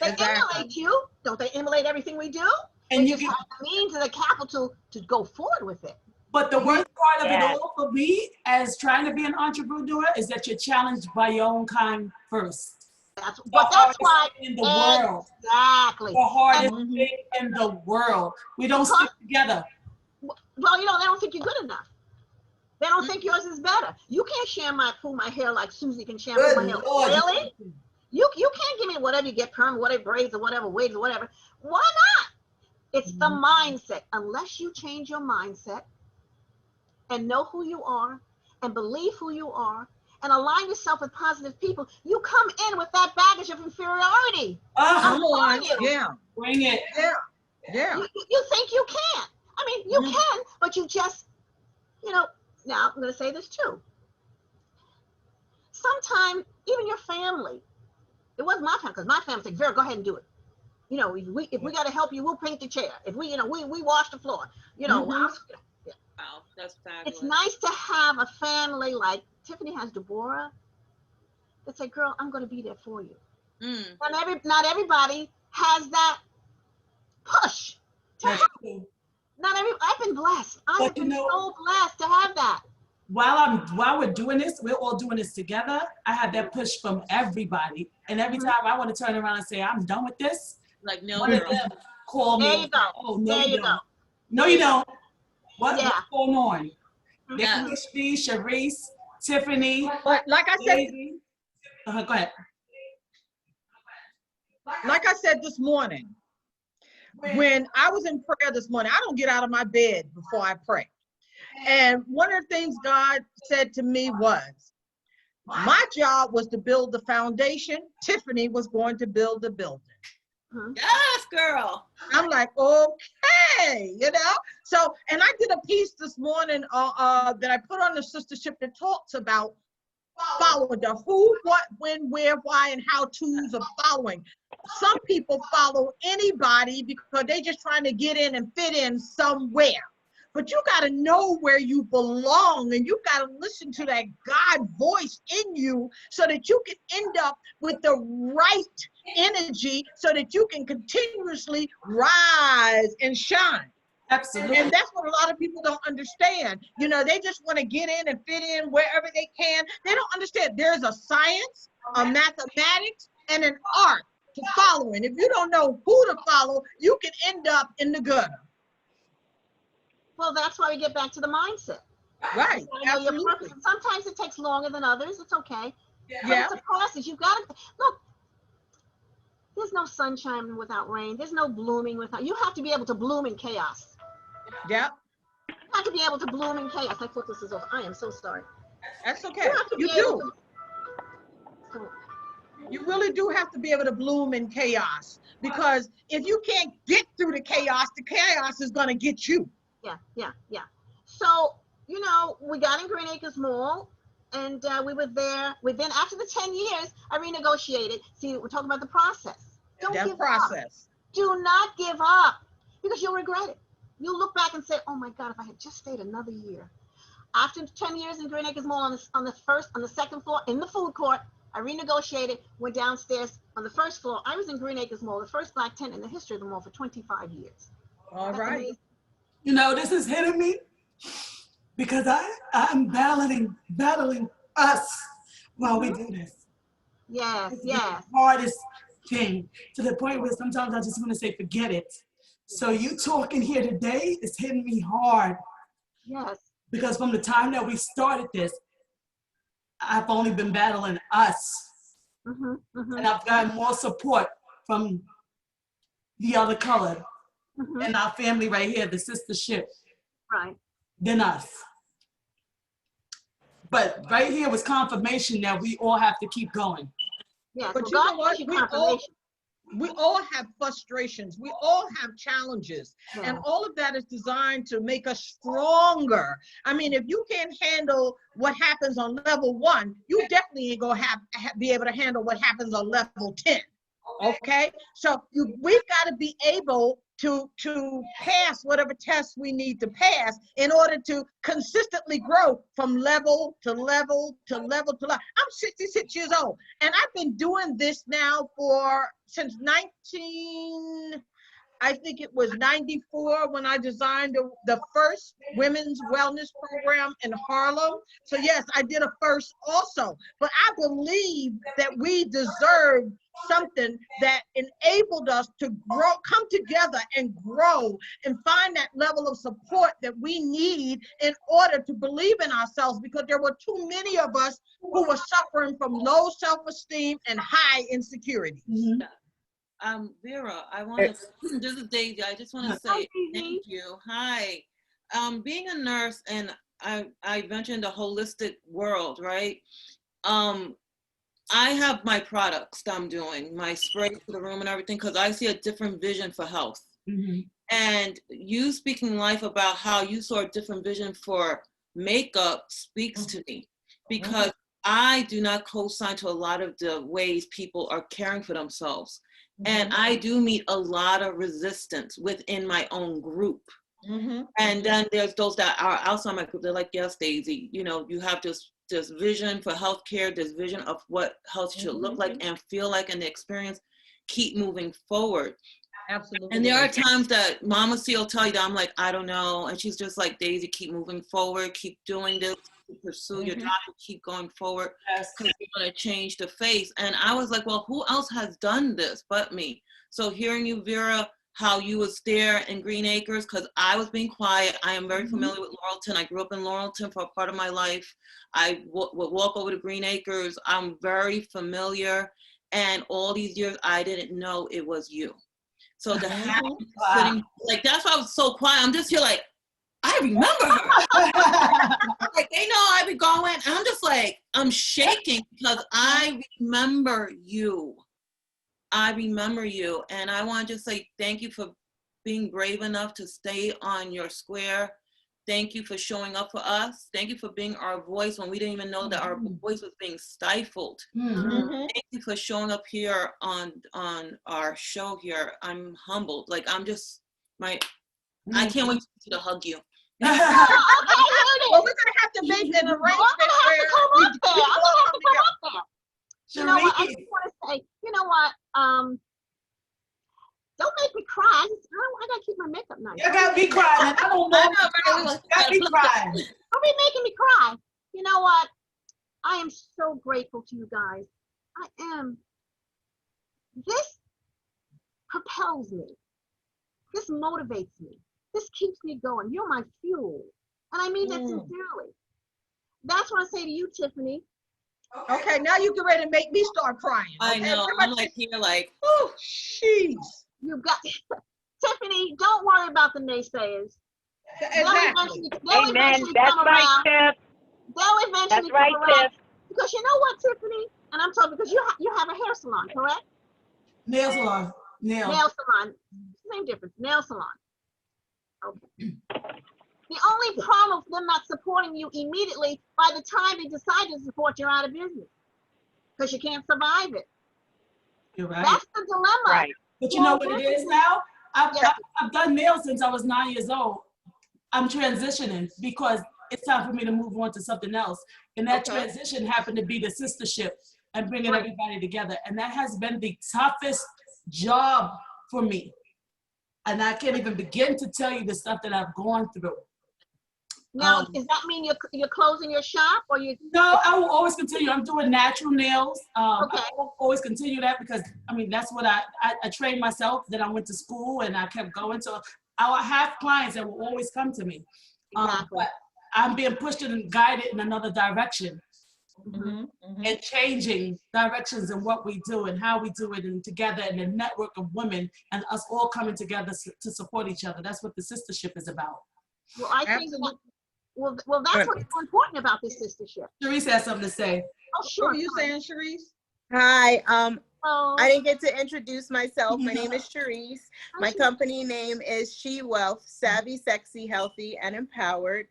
They emulate you. Don't they emulate everything we do? And you just have the means and the capital to go forward with it. But the worst part of it all for me, as trying to be an entrepreneur, is that you're challenged by your own kind first. That's why in the world. Exactly. The hardest thing in the world. We don't stick together. Well, they don't think you're good enough. They don't think yours is better. You can't pull my hair like Susie can shampoo my hair. Lord. Really? You can't give me whatever you get, perm, whatever braids or whatever wigs or whatever. Why not? It's the mindset. Unless you change your mindset and know who you are and believe who you are and align yourself with positive people, you come in with that baggage of inferiority. Come on. Yeah. Bring it. Yeah. Yeah. You think you can't. I mean, you can, but you just, you know, now I'm going to say this too. Sometimes even your family, it wasn't my family, because my family said, Vera, go ahead and do it. You know, if we got to help you, we'll paint the chair. If we, you know, we wash the floor. You know, Wow, that's fabulous. it's nice to have a family like Tiffany has Deborah that say, girl, I'm going to be there for you. Not everybody has that push to help. I've been blessed. I have been so blessed to have that. While we're doing this, we're all doing this together. I have that push from everybody. And every time I want to turn around and say, I'm done with this, Like, no, one of them call me. There you go. Oh, no, There you you don't. go. No, you don't. What's Yeah. going on? They Yeah. push me, Sharice, Tiffany, But like I said, Daisy. Go ahead. like I said this morning, when I was in prayer this morning, I don't get out of my bed before I pray. And one of the things God said to me was, my job was to build the foundation. Tiffany was going to build the building. Yes, girl. I'm like, okay, you know? So, and I did a piece this morning that I put on the Sistahshp that talks about following the who, what, when, where, why, and how to's of following. Some people follow anybody because they're just trying to get in and fit in somewhere. But you got to know where you belong, and you got to listen to that God voice in you so that you can end up with the right energy so that you can continuously rise and shine. Absolutely. And that's what a lot of people don't understand. You know, they just want to get in and fit in wherever they can. They don't understand there's a science, a mathematics, and an art to following. If you don't know who to follow, you can end up in the gutter. Well, that's why we get back to the mindset. Right. You know your purpose. Absolutely. And sometimes it takes longer than others. It's okay. But Yeah. it's a process. You've got to look. There's no sunshine without rain. There's no blooming without. You have to be able to bloom in chaos. Yeah. You have to be able to bloom in chaos. I thought this is over. I am so sorry. That's okay. You do. You really do have to be able to bloom in chaos, because if you can't get through the chaos is going to get you. Yeah. So, you know, we got in Green Acres Mall, and we were there. Within, after the 10 years, I renegotiated. See, we're talking about the process. Don't give up. Do not give up, because you'll regret it. You'll look back and say, oh my God, if I had just stayed another year. After 10 years in Green Acres Mall, on the second floor, in the food court, I renegotiated, went downstairs on the first floor. I was in Green Acres Mall, the first Black tent in the history of the mall, for 25 years. All right. Amazing. You know, this is hitting me because I'm battling us while we do this. Yes. The hardest thing, to the point where sometimes I just want to say, forget it. So you talking here today is hitting me hard. Yes. Because from the time that we started this, I've only been battling us. And I've gotten more support from the other color and our family right here, the Sistahshp, Right. than us. But right here was confirmation that we all have to keep going. Yeah, But so you know God what? gives you confirmation. We all have frustrations. We all have challenges. Yeah. And all of that is designed to make us stronger. I mean, if you can't handle what happens on level 1, you definitely ain't gonna be able to handle what happens on level 10. Okay? So we've got to be able to pass whatever tests we need to pass in order to consistently grow from level to level to level to level. I'm 66 years old, and I've been doing this now since I think it was 94 when I designed the first women's wellness program in Harlem. So yes, I did a first also, but I believe that we deserve something that enabled us to grow, come together and grow and find that level of support that we need in order to believe in ourselves, because there were too many of us who were suffering from low self-esteem and high insecurity. Vera, I want to, this is Daisy. I just want to say thank you. Hi. Being a nurse, and I mentioned the holistic world, right? I have my products that I'm doing, my spray for the room and everything, because I see a different vision for health. Mm-hmm. And you speaking life about how you saw a different vision for makeup speaks to me, because I do not co-sign to a lot of the ways people are caring for themselves. And I do meet a lot of resistance within my own group. And then there's those that are outside my group. They're like, yes, Daisy, you know, you have this vision for healthcare, this vision of what health should look like and feel like in the experience. Keep moving forward. Absolutely. And there are times that Mama C will tell you that I'm like, I don't know. And she's just like, Daisy, keep moving forward, keep doing this, pursue your job, keep going forward, because you're going to change the face. And I was like, well, who else has done this but me? So hearing you, Vera, how you was there in Green Acres, because I was being quiet. I am very familiar with Laurelton. I grew up in Laurelton for a part of my life. I would walk over to Green Acres. I'm very familiar. And all these years, I didn't know it was you. So to have sitting, like, that's why I was so quiet. I'm just here like, I remember her. Like, they know I be going. And I'm just like, I'm shaking because I remember you. I remember you. And I want to just say thank you for being brave enough to stay on your square. Thank you for showing up for us. Thank you for being our voice when we didn't even know that our voice was being stifled. Thank you for showing up here on our show here. I'm humbled. Like, I'm just, I can't wait to hug you. Well, we're gonna have to make an arrangement where we all come together. You know what? I just want to say, you know what? Don't make me cry. I gotta keep my makeup nice. You gotta be crying. I don't know. You gotta be crying. Don't be making me cry. You know what? I am so grateful to you guys. I am. This propels me. This motivates me. This keeps me going. You're my fuel. And I mean that sincerely. That's what I say to you, Tiffany. Okay, now you get ready to make me start crying. I know. I'm like here like, oh, jeez. You got Tiffany, don't worry about the naysayers. Exactly. Amen. That's right, Tiff. They'll eventually That's right, come around. Tiff. Because you know what, Tiffany? And I'm talking because you have a hair salon, correct? Nail salon. Nail salon. Same difference. Nail salon. Okay. The only problem with them not supporting you immediately, by the time they decide to support, you're out of business. Because you can't survive it. You're right. That's the dilemma. Right. But you know what it is now? I've done nails since I was 9 years old. I'm transitioning because it's time for me to move on to something else. And that transition happened to be the Sistahshp and bringing everybody together. And that has been the toughest job for me. And I can't even begin to tell you the stuff that I've gone through. Now, does that mean you're closing your shop, or you? No, I will always continue. I'm doing natural nails. I will always continue that because, I mean, that's what I trained myself. Then I went to school and I kept going. So I have clients that will always come to me. But I'm being pushed and guided in another direction. And changing directions in what we do and how we do it, and together, and the network of women and us all coming together to support each other. That's what the Sistahshp is about. Well, I think well, that's what's so important about this Sistahshp. Sharice has something to say. Oh, sure. What were you saying, Sharice? Hi. I didn't get to introduce myself. My name is Sharice. My company name is She Wealth, Savvy, Sexy, Healthy, and Empowered.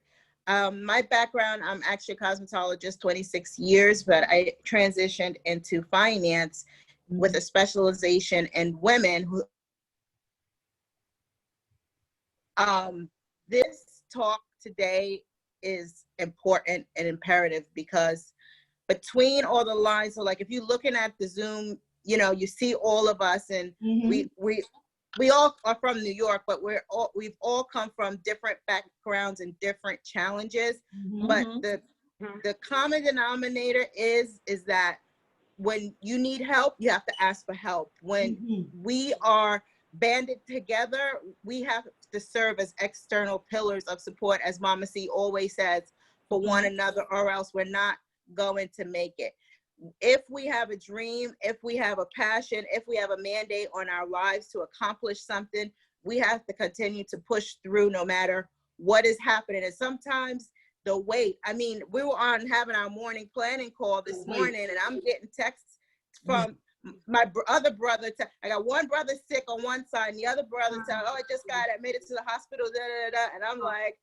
My background, I'm actually a cosmetologist, 26 years, but I transitioned into finance with a specialization in women who, this talk today is important and imperative because between all the lines, so like if you're looking at the Zoom, you know, you see all of us, and we all are from New York, but we've all come from different backgrounds and different challenges. But the common denominator is that when you need help, you have to ask for help. When we are banded together, we have to serve as external pillars of support, as Mama C always says, for one another, or else we're not going to make it. if we have a dream, if we have a passion, if we have a mandate on our lives to accomplish something, we have to continue to push through no matter what is happening. And sometimes the wait, I mean, we were on having our morning planning call this morning, and I'm getting texts from my other brother. I got one brother sick on one side, and the other brother said, "Oh, I just got admitted to the hospital." Da, da, da, and I'm like,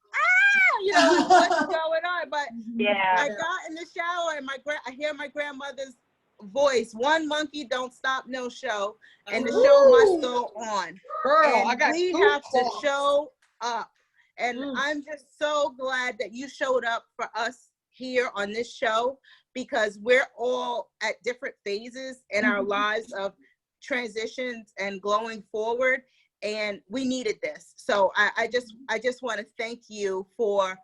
you know, what's going on? But Yeah. I got in the shower, and I hear my grandmother's voice. One monkey don't stop no show, and the show must go on. Girl, And I got we have to goosebumps. show up. And I'm just so glad that you showed up for us here on this show, because we're all at different phases in our lives of transitions and going forward, and we needed this. So I just want to thank you for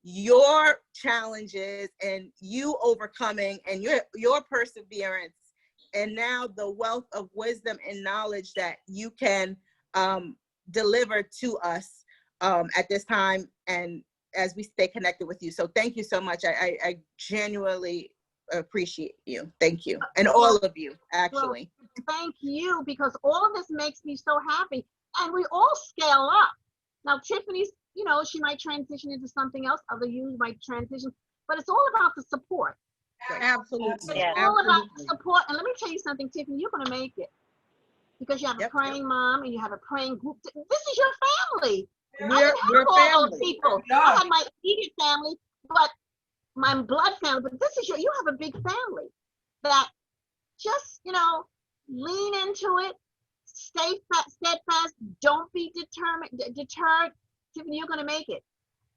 your challenges and you overcoming and your perseverance, and now the wealth of wisdom and knowledge that you can deliver to us at this time, and as we stay connected with you. So thank you so much. I genuinely appreciate you. Thank you. And all of you, actually. Well, thank you, because all of this makes me so happy. And we all scale up. Now, Tiffany's, you know, she might transition into something else. Other you might transition. But it's all about the support. Absolutely. It's all about the support. And let me tell you something, Tiffany, you're going to make it. Because you have a praying mom and you have a praying group. This is your family. We're all those family. people. I have my immediate family, but my blood family. But this is you have a big family that just, you know, lean into it, stay steadfast, don't be deterred. Tiffany, you're going to make it.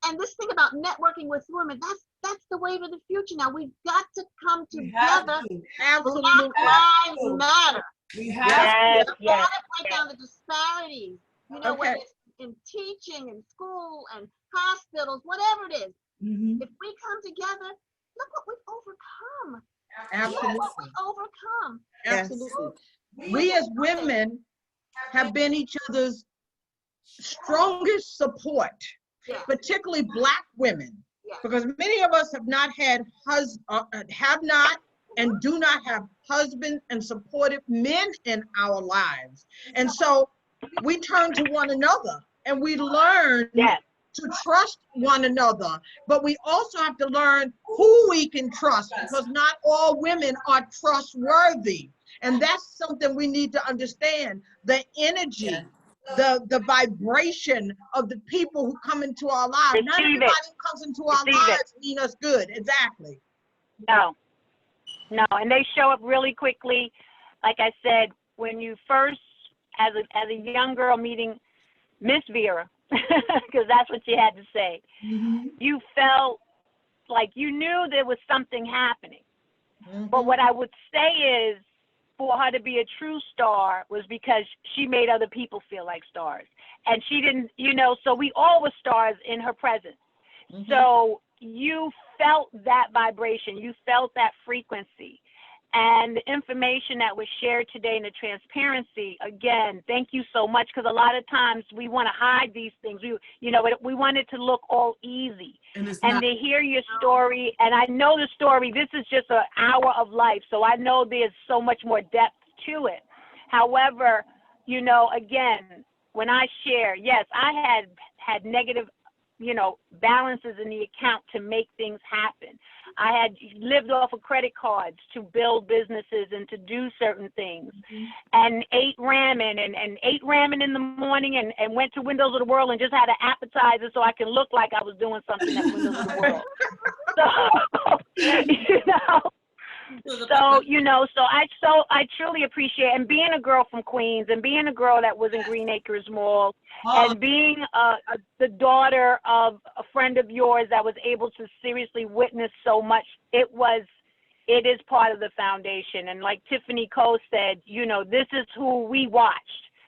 And this thing about networking with women, that's the wave of the future. Now we've got to come together. Absolutely. Black Lives Matter. We have to break down the disparities. You know, whether it's in teaching, in school, and hospitals, whatever it is. If we come together, look what we've overcome. Absolutely. Look what we overcome. Absolutely. We as women have been each other's strongest support, particularly Black women, because many of us have not had and do not have husbands and supportive men in our lives. And so we turn to one another and we learn to trust one another, but we also have to learn who we can trust, because not all women are trustworthy. And that's something we need to understand. The energy, the vibration of the people who come into our lives. Not everybody who comes into our lives mean us good. Exactly. No, and they show up really quickly. Like I said, when you first, as a young girl meeting Miss Vera, because that's what you had to say, you felt like you knew there was something happening. But what I would say is, for her to be a true star was because she made other people feel like stars. And she didn't, you know, so we all were stars in her presence. So you felt that vibration, you felt that frequency. And the information that was shared today and the transparency, again, thank you so much, because a lot of times we want to hide these things. We want it to look all easy. And to hear your story, and I know the story, this is just an hour of life, so I know there's so much more depth to it. However, you know, again, when I share, yes, I had negative, you know, balances in the account to make things happen. I had lived off of credit cards to build businesses and to do certain things, and ate ramen and ate ramen in the morning and went to Windows of the World and just had an appetizer so I can look like I was doing something at Windows of the World. So, you know, so I truly appreciate, and being a girl from Queens and being a girl that was in Green Acres Mall and being the daughter of a friend of yours that was able to seriously witness so much, it is part of the foundation. And like Tiffany Cole said, you know, this is who we watched.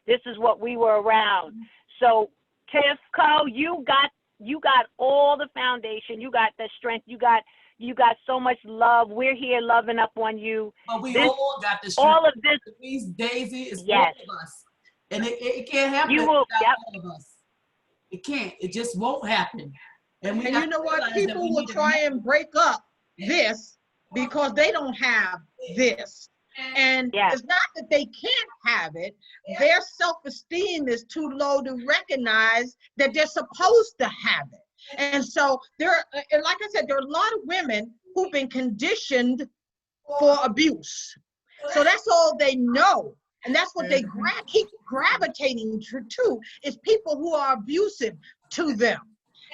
This is what we were around. So Tiff Co, you got all the foundation. You got the strength. You got so much love. We're here loving up on you. But we all got the strength. All of this. Daisy is both of us. And it can't happen without all of us. It can't. It just won't happen. And you know what? People will try and break up this because they don't have this. And Yes. it's not that they can't have it. Their self-esteem is too low to recognize that they're supposed to have it. And so and like I said, there are a lot of women who've been conditioned for abuse. So that's all they know. And that's what they keep gravitating to is people who are abusive to them.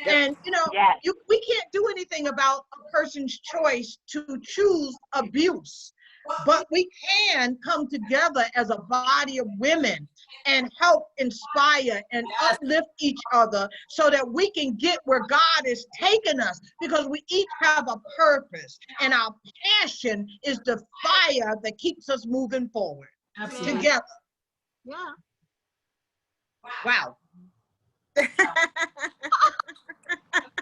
And, you know, Yes. we can't do anything about a person's choice to choose abuse. But we can come together as a body of women and help inspire and uplift each other so that we can get where God is taking us, because we each have a purpose, and our passion is the fire that keeps us moving forward. Absolutely. Together. Yeah. Wow.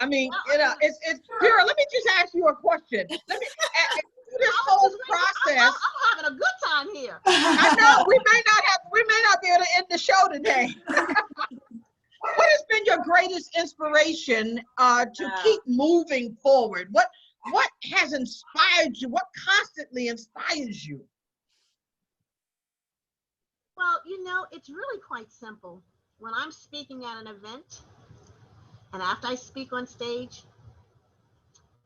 I mean, you know, it's Vera, let me just ask you a question. Let me this whole process. I'm having a good time here. I know we may not be able to end the show today. What has been your greatest inspiration to keep moving forward? What has inspired you? What constantly inspires you? Well, you know, it's really quite simple. When I'm speaking at an event, and after I speak on stage,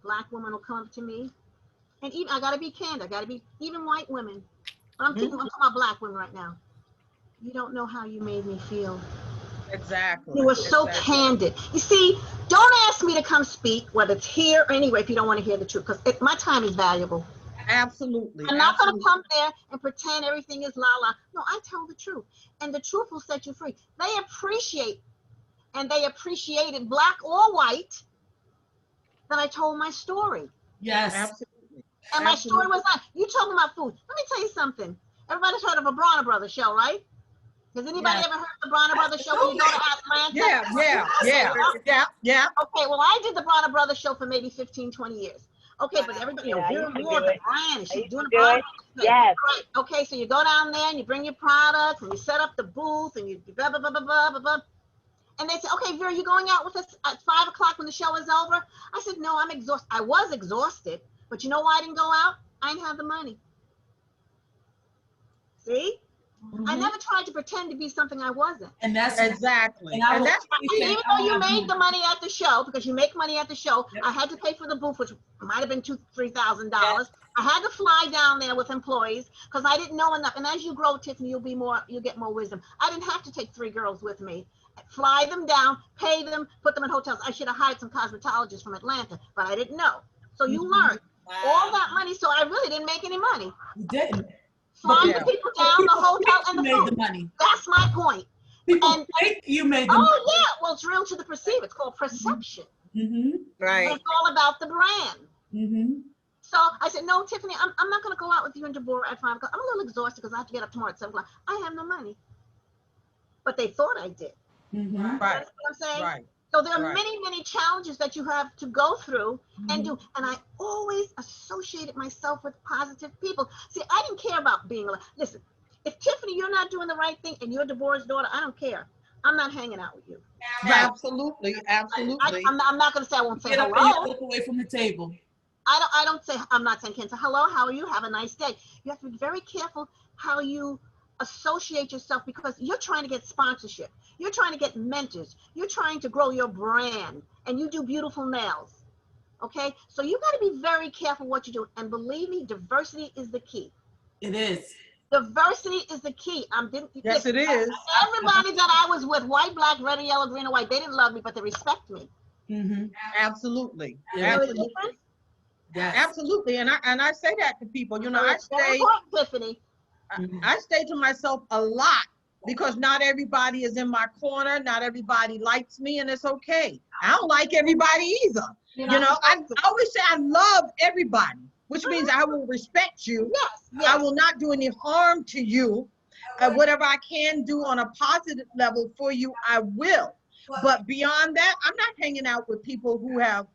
Black women will come up to me. And even, I gotta be candid, I gotta be, even white women. But I'm talking about Black women right now. You don't know how you made me feel. Exactly. You were so candid. You see, don't ask me to come speak, whether it's here or anywhere, if you don't want to hear the truth, because my time is valuable. Absolutely. I'm not going to come there and pretend everything is la la. No, I tell the truth, and the truth will set you free. They appreciate, and they appreciated, Black or white, that I told my story. Yes. Absolutely. And my story was not, you talking about food. Let me tell you something. Everybody's heard of a Bronner Brothers show, right? Has anybody ever heard of the Bronner Brothers show when you go to Atlanta? Yeah. Okay, well, I did the Bronner Brothers show for maybe 15, 20 years. Okay, but everybody, you know, Vera Moore, the brand, and she's doing the Bronner Brothers. Yes. Right. Okay, so you go down there and you bring your products and you set up the booth and you blah, blah, blah, blah, blah, blah, blah. And they say, okay, Vera, you going out with us at 5 o'clock when the show is over? I said, no, I'm exhausted. I was exhausted, but you know why I didn't go out? I didn't have the money. See? I never tried to pretend to be something I wasn't. And that's exactly. And that's even though you made the money at the show, because you make money at the show, I had to pay for the booth, which might have been $2,000-3,000. I had to fly down there with employees because I didn't know enough. And as you grow, Tiffany, you'll get more wisdom. I didn't have to take 3 girls with me. Fly them down, pay them, put them in hotels. I should have hired some cosmetologists from Atlanta, but I didn't know. So you learn all that money. So I really didn't make any money. You didn't. Flying the people down, the hotel, and the made food. the money. That's my point. People think you made the money. Oh yeah, well it's real to the perceive. It's called perception. Right. And it's all about the brand. So I said, no, Tiffany, I'm not going to go out with you and Deborah at 5 o'clock. I'm a little exhausted because I have to get up tomorrow at 7 o'clock. I have no money. But they thought I did. Right. You know what I'm saying? Right. So there are many, many challenges that you have to go through and do. And I always associated myself with positive people. See, I didn't care about being alive. Listen, if Tiffany, you're not doing the right thing and you're Deborah's daughter, I don't care. I'm not hanging out with you. Absolutely. Absolutely. I'm not going to say I won't say Get up hello. and walk away from the table. I don't say, I'm not saying, can't say hello, how are you? Have a nice day. You have to be very careful how you associate yourself because you're trying to get sponsorship. You're trying to get mentors. You're trying to grow your brand and you do beautiful nails. Okay. So you got to be very careful what you do. And believe me, diversity is the key. It is. Diversity is the key. Yes, it is. Everybody that I was with, white, black, red, or yellow, green, or white, they didn't love me, but they respect me. Absolutely. Yeah. Absolutely. Yes. Absolutely. And I say that to people, you know, I stay to myself a lot because not everybody is in my corner. Not everybody likes me, and it's okay. I don't like everybody either. You know, I always say I love everybody, which means I will respect you. Yes. I will not do any harm to you. Whatever I can do on a positive level for you, I will. But beyond that, I'm not hanging out with people who are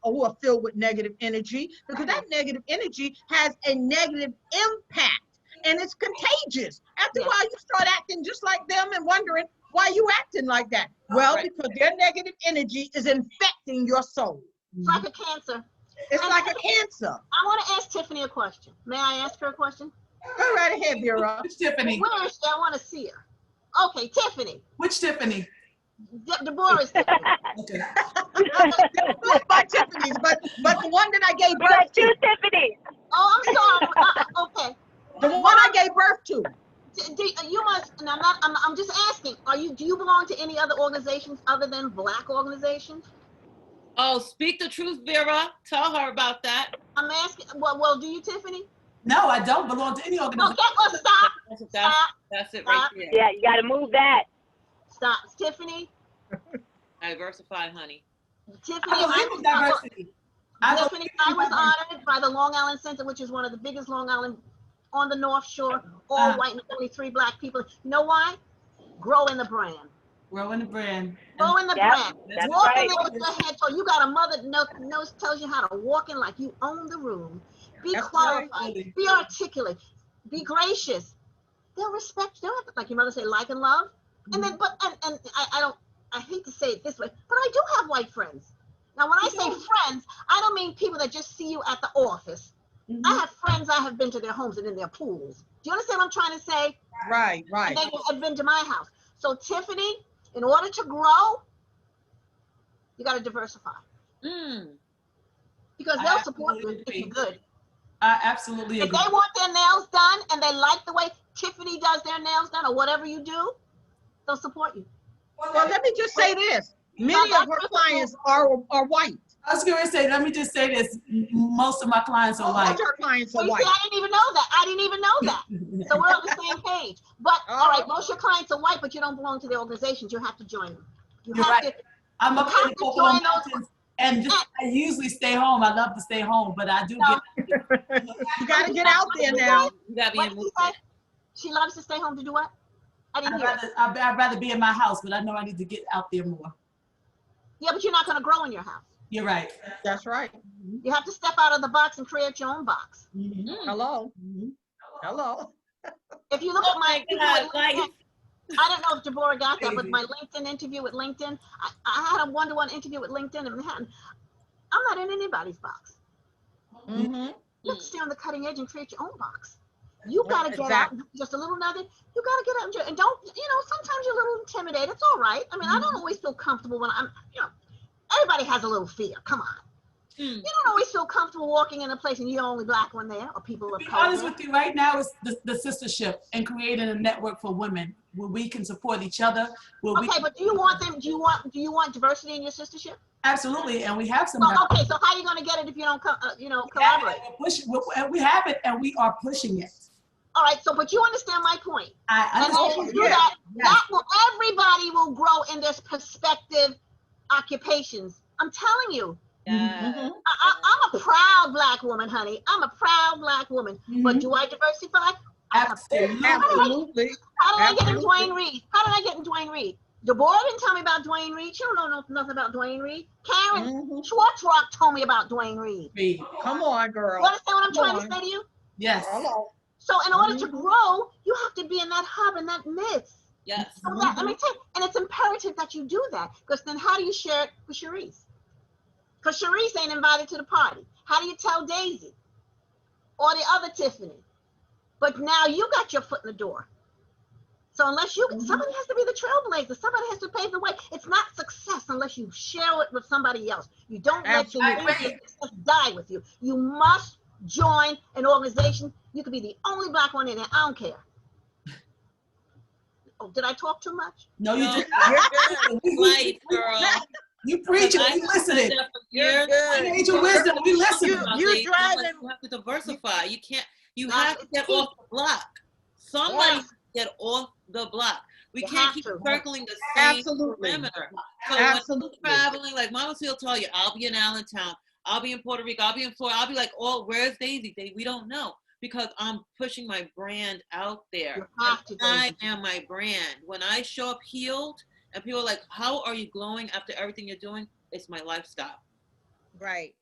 filled with negative energy, because that negative energy has a negative impact and it's contagious. After a while, you start acting just like them and wondering why you acting like that. Well, because their negative energy is infecting your soul. It's like a cancer. It's like a cancer. I want to ask Tiffany a question. May I ask her a question? Go right ahead, Vera. Which Tiffany? Where is she? I want to see her. Okay, Tiffany. Which Tiffany? Deborah's Tiffany. Okay. Both by Tiffany's, but the one that I gave We got birth two to. Tiffany's. Oh, I'm sorry. Okay. The one I gave birth to. You must, and I'm just asking, do you belong to any other organizations other than Black organizations? Oh, speak the truth, Vera. Tell her about that. I'm asking, well, do you, Tiffany? No, I don't belong to any organization. Okay, well, stop. That's it right there. Yeah, you got to move that. Stop. Tiffany? Diversify, honey. Tiffany, I believe in diversity. Tiffany, I was honored by the Long Island Center, which is one of the biggest Long Island on the North Shore, all white and only 3 Black people. You know why? Grow in the brand. Grow in the brand. Grow in the Yep, brand. that's Walk right. in there with your head told. You got a mother that knows, tells you how to walk in like you own the room. Be That's qualified. right. Be articulate. Be gracious. They'll respect you. Don't have to, like your mother say, like and love. And then, but and I hate to say it this way, but I do have white friends. Now, when I say friends, I don't mean people that just see you at the office. I have friends I have been to their homes and in their pools. Do you understand what I'm trying to say? Right, right. And they have been to my house. So Tiffany, in order to grow, you got to diversify. Because they'll support you if you're good. I absolutely If agree. they want their nails done and they like the way Tiffany does their nails done or whatever you do, they'll support you. Well, let me just say this. Many of her clients are white. I was going to say, let me just say this. Most of my clients are white. Most of her clients are Well, you white. see, I didn't even know that. I didn't even know that. So we're on the same page. But all right, most of your clients are white, but you don't belong to the organizations. You have to join them. You're right. I'm up in the Buffalo join those- Mountains, and I usually stay home. I love to stay home, but I do get. You got to get out there now. You gotta be What in did she say? She loves to stay home to do what? I didn't hear it. I'd rather be in my house, but I know I need to get out there more. Yeah, but you're not going to grow in your house. You're right. That's right. You have to step out of the box and create your own box. Hello. Hello. If you look at my, God, I don't know if Deborah got that, but my LinkedIn interview with LinkedIn, I had a one-to-one interview with LinkedIn in Manhattan. I'm not in anybody's box. You have to stay on the cutting edge and create your own box. You got to get out just a little nugget. You got to get out and don't, sometimes you're a little intimidated. It's all right. I mean, I don't always feel comfortable when I'm, everybody has a little fear. Come on. You don't always feel comfortable walking in a place and you're the only Black one there or people of To be color. honest with you, right now is the Sistahshp and creating a network for women where we can support each other. Okay, but do you want diversity in your sistership? Absolutely, and we have some. Okay, so how are you going to get it if you don't, collaborate? We have it, and we are pushing it. All right, so but you understand my point. I understand. And if you do that, everybody will grow in their prospective occupations. I'm telling you. I'm a proud Black woman, honey. I'm a proud Black woman. But do I diversify? Absolutely. How did I get in Dwayne Reed? How did I get in Dwayne Reed? Deborah didn't tell me about Dwayne Reed. She don't know nothing about Dwayne Reed. Karen Schwartzrock told me about Dwayne Reed. Come on, girl. You understand what I'm trying to say to you? Yes. Hello. So in order to grow, you have to be in that hub and that midst. Yes. So that, let me tell you, and it's imperative that you do that, because then how do you share it with Sharice? Because Sharice ain't invited to the party. How do you tell Daisy or the other Tiffany? But now you got your foot in the door. So unless you, somebody has to be the trailblazer. Somebody has to pave the way. It's not success unless you share it with somebody else. You don't let your success die with you. You must join an organization. You could be the only Black one in it. I don't care. Oh, did I talk too much? No, you did not. Life, girl. You preaching, we listening. You're good. Angel wisdom, we listening. You driving. You have to diversify. You can't. You have to get off the block. Somebody get off the block. We can't keep circling the same perimeter. So when I'm traveling, like Mama Seal told you, I'll be in Allentown, I'll be in Puerto Rico, I'll be in Florida, I'll be like, oh, where's Daisy? We don't know, because I'm pushing my brand out there. I am my brand. When I show up healed, and people are like, how are you glowing after everything you're doing? It's my lifestyle. Right.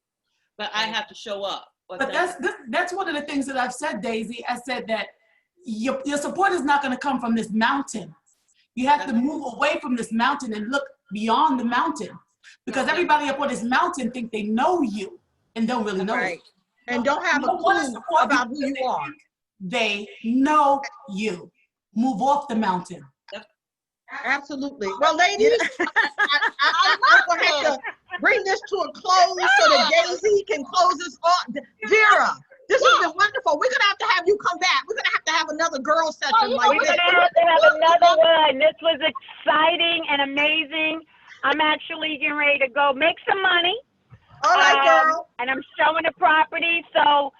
But I have to show up. But that's one of the things that I've said, Daisy. I said that your support is not going to come from this mountain. You have to move away from this mountain and look beyond the mountain, because everybody up on this mountain think they know you. and don't really know Right. you. And don't have a Don't want to clue support about who because you are. they know you. Move off the mountain. Absolutely. Well, You ladies, know, I'm going to have to bring this to a close so that Daisy can close us off. Vera, this has been wonderful. We're going to have you come back. We're going to have another girl session like We're this. gonna have to have another one. This was exciting and amazing. I'm actually getting ready to go make some money. All right, girl. And I'm showing the property. So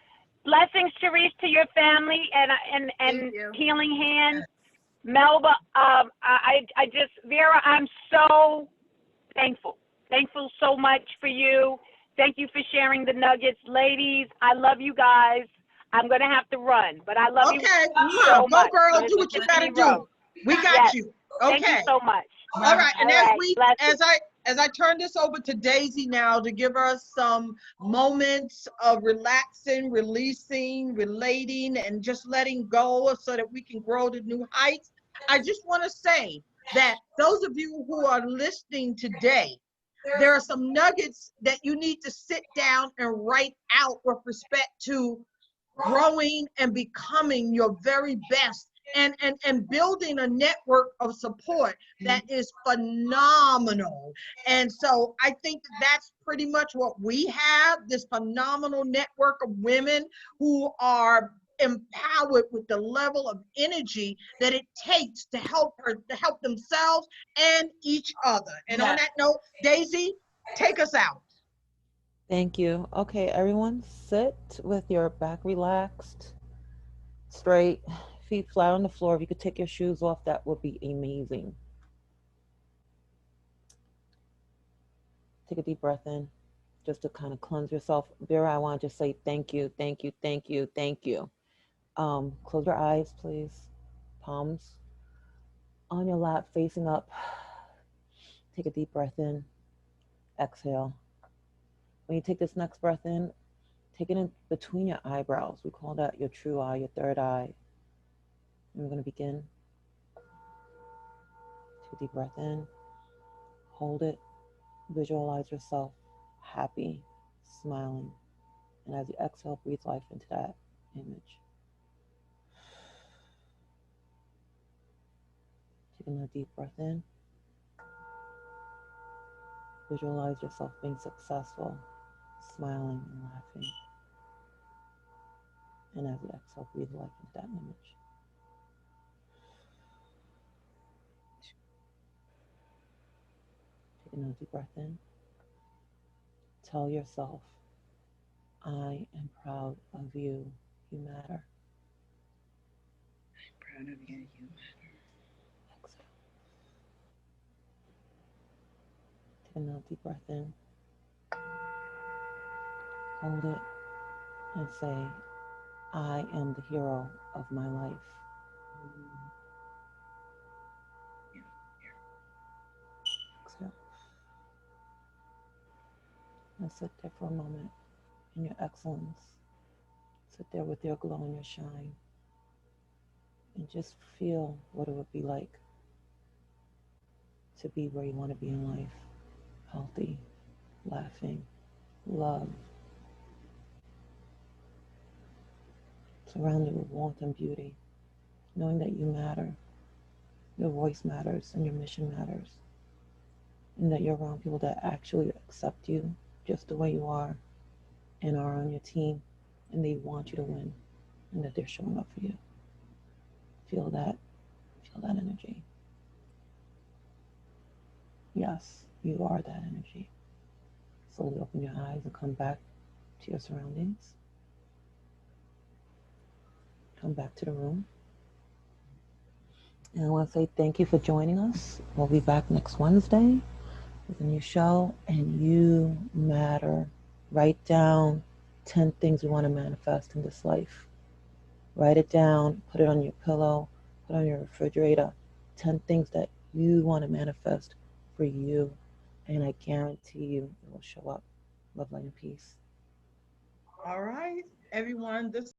blessings, Sharice, to your family and Thank you. healing hands. Melba, I just, Vera, I'm so thankful. Thankful so much for you. Thank you for sharing the nuggets. Ladies, I love you guys. I'm going to have to run, but I love you so Go, much. girl. This Do is what you Tiffany got to do. Rowe. We got Yes. you. Thank you Okay. so much. All right. And All right. as I turn this over to Daisy now to give us some moments of relaxing, releasing, relating, and just letting go so that we can grow to new heights, I just want to say that those of you who are listening today, there are some nuggets that you need to sit down and write out with respect to growing and becoming your very best and building a network of support that is phenomenal. And so I think that's pretty much what we have, this phenomenal network of women who are empowered with the level of energy that it takes to help themselves and each other. And on that note, Daisy, take us out. Thank you. Okay, everyone, sit with your back relaxed, straight, feet flat on the floor. If you could take your shoes off, that would be amazing. Take a deep breath in, just to kind of cleanse yourself. Vera, I want to just say thank you, thank you, thank you, thank you. Close your eyes, please. Palms on your lap, facing up. Take a deep breath in. Exhale. When you take this next breath in, take it in between your eyebrows. We call that your true eye, your third eye. And we're going to begin. Take a deep breath in. Hold it. Visualize yourself happy, smiling. And as you exhale, breathe life into that image. Take another deep breath in. Visualize yourself being successful, smiling and laughing. And as you exhale, breathe life into that image. Take another deep breath in. Tell yourself, I am proud of you. You matter. I'm proud of you. You matter. Exhale. Take another deep breath in. Hold it and say, I am the hero of my life. Exhale. Now sit there for a moment in your excellence. Sit there with your glow and your shine. And just feel what it would be like to be where you want to be in life. Healthy, laughing, love. Surrounded with warmth and beauty. Knowing that you matter. Your voice matters and your mission matters. And that you're around people that actually accept you just the way you are and are on your team and they want you to win and that they're showing up for you. Feel that energy. Yes, you are that energy. Slowly open your eyes and come back to your surroundings. Come back to the room. And I want to say thank you for joining us. We'll be back next Wednesday with a new show, and you matter. Write down 10 things you want to manifest in this life. Write it down, put it on your pillow, put it on your refrigerator. 10 things that you want to manifest for you, and I guarantee you it will show up. Love, light, and peace. All right, everyone. This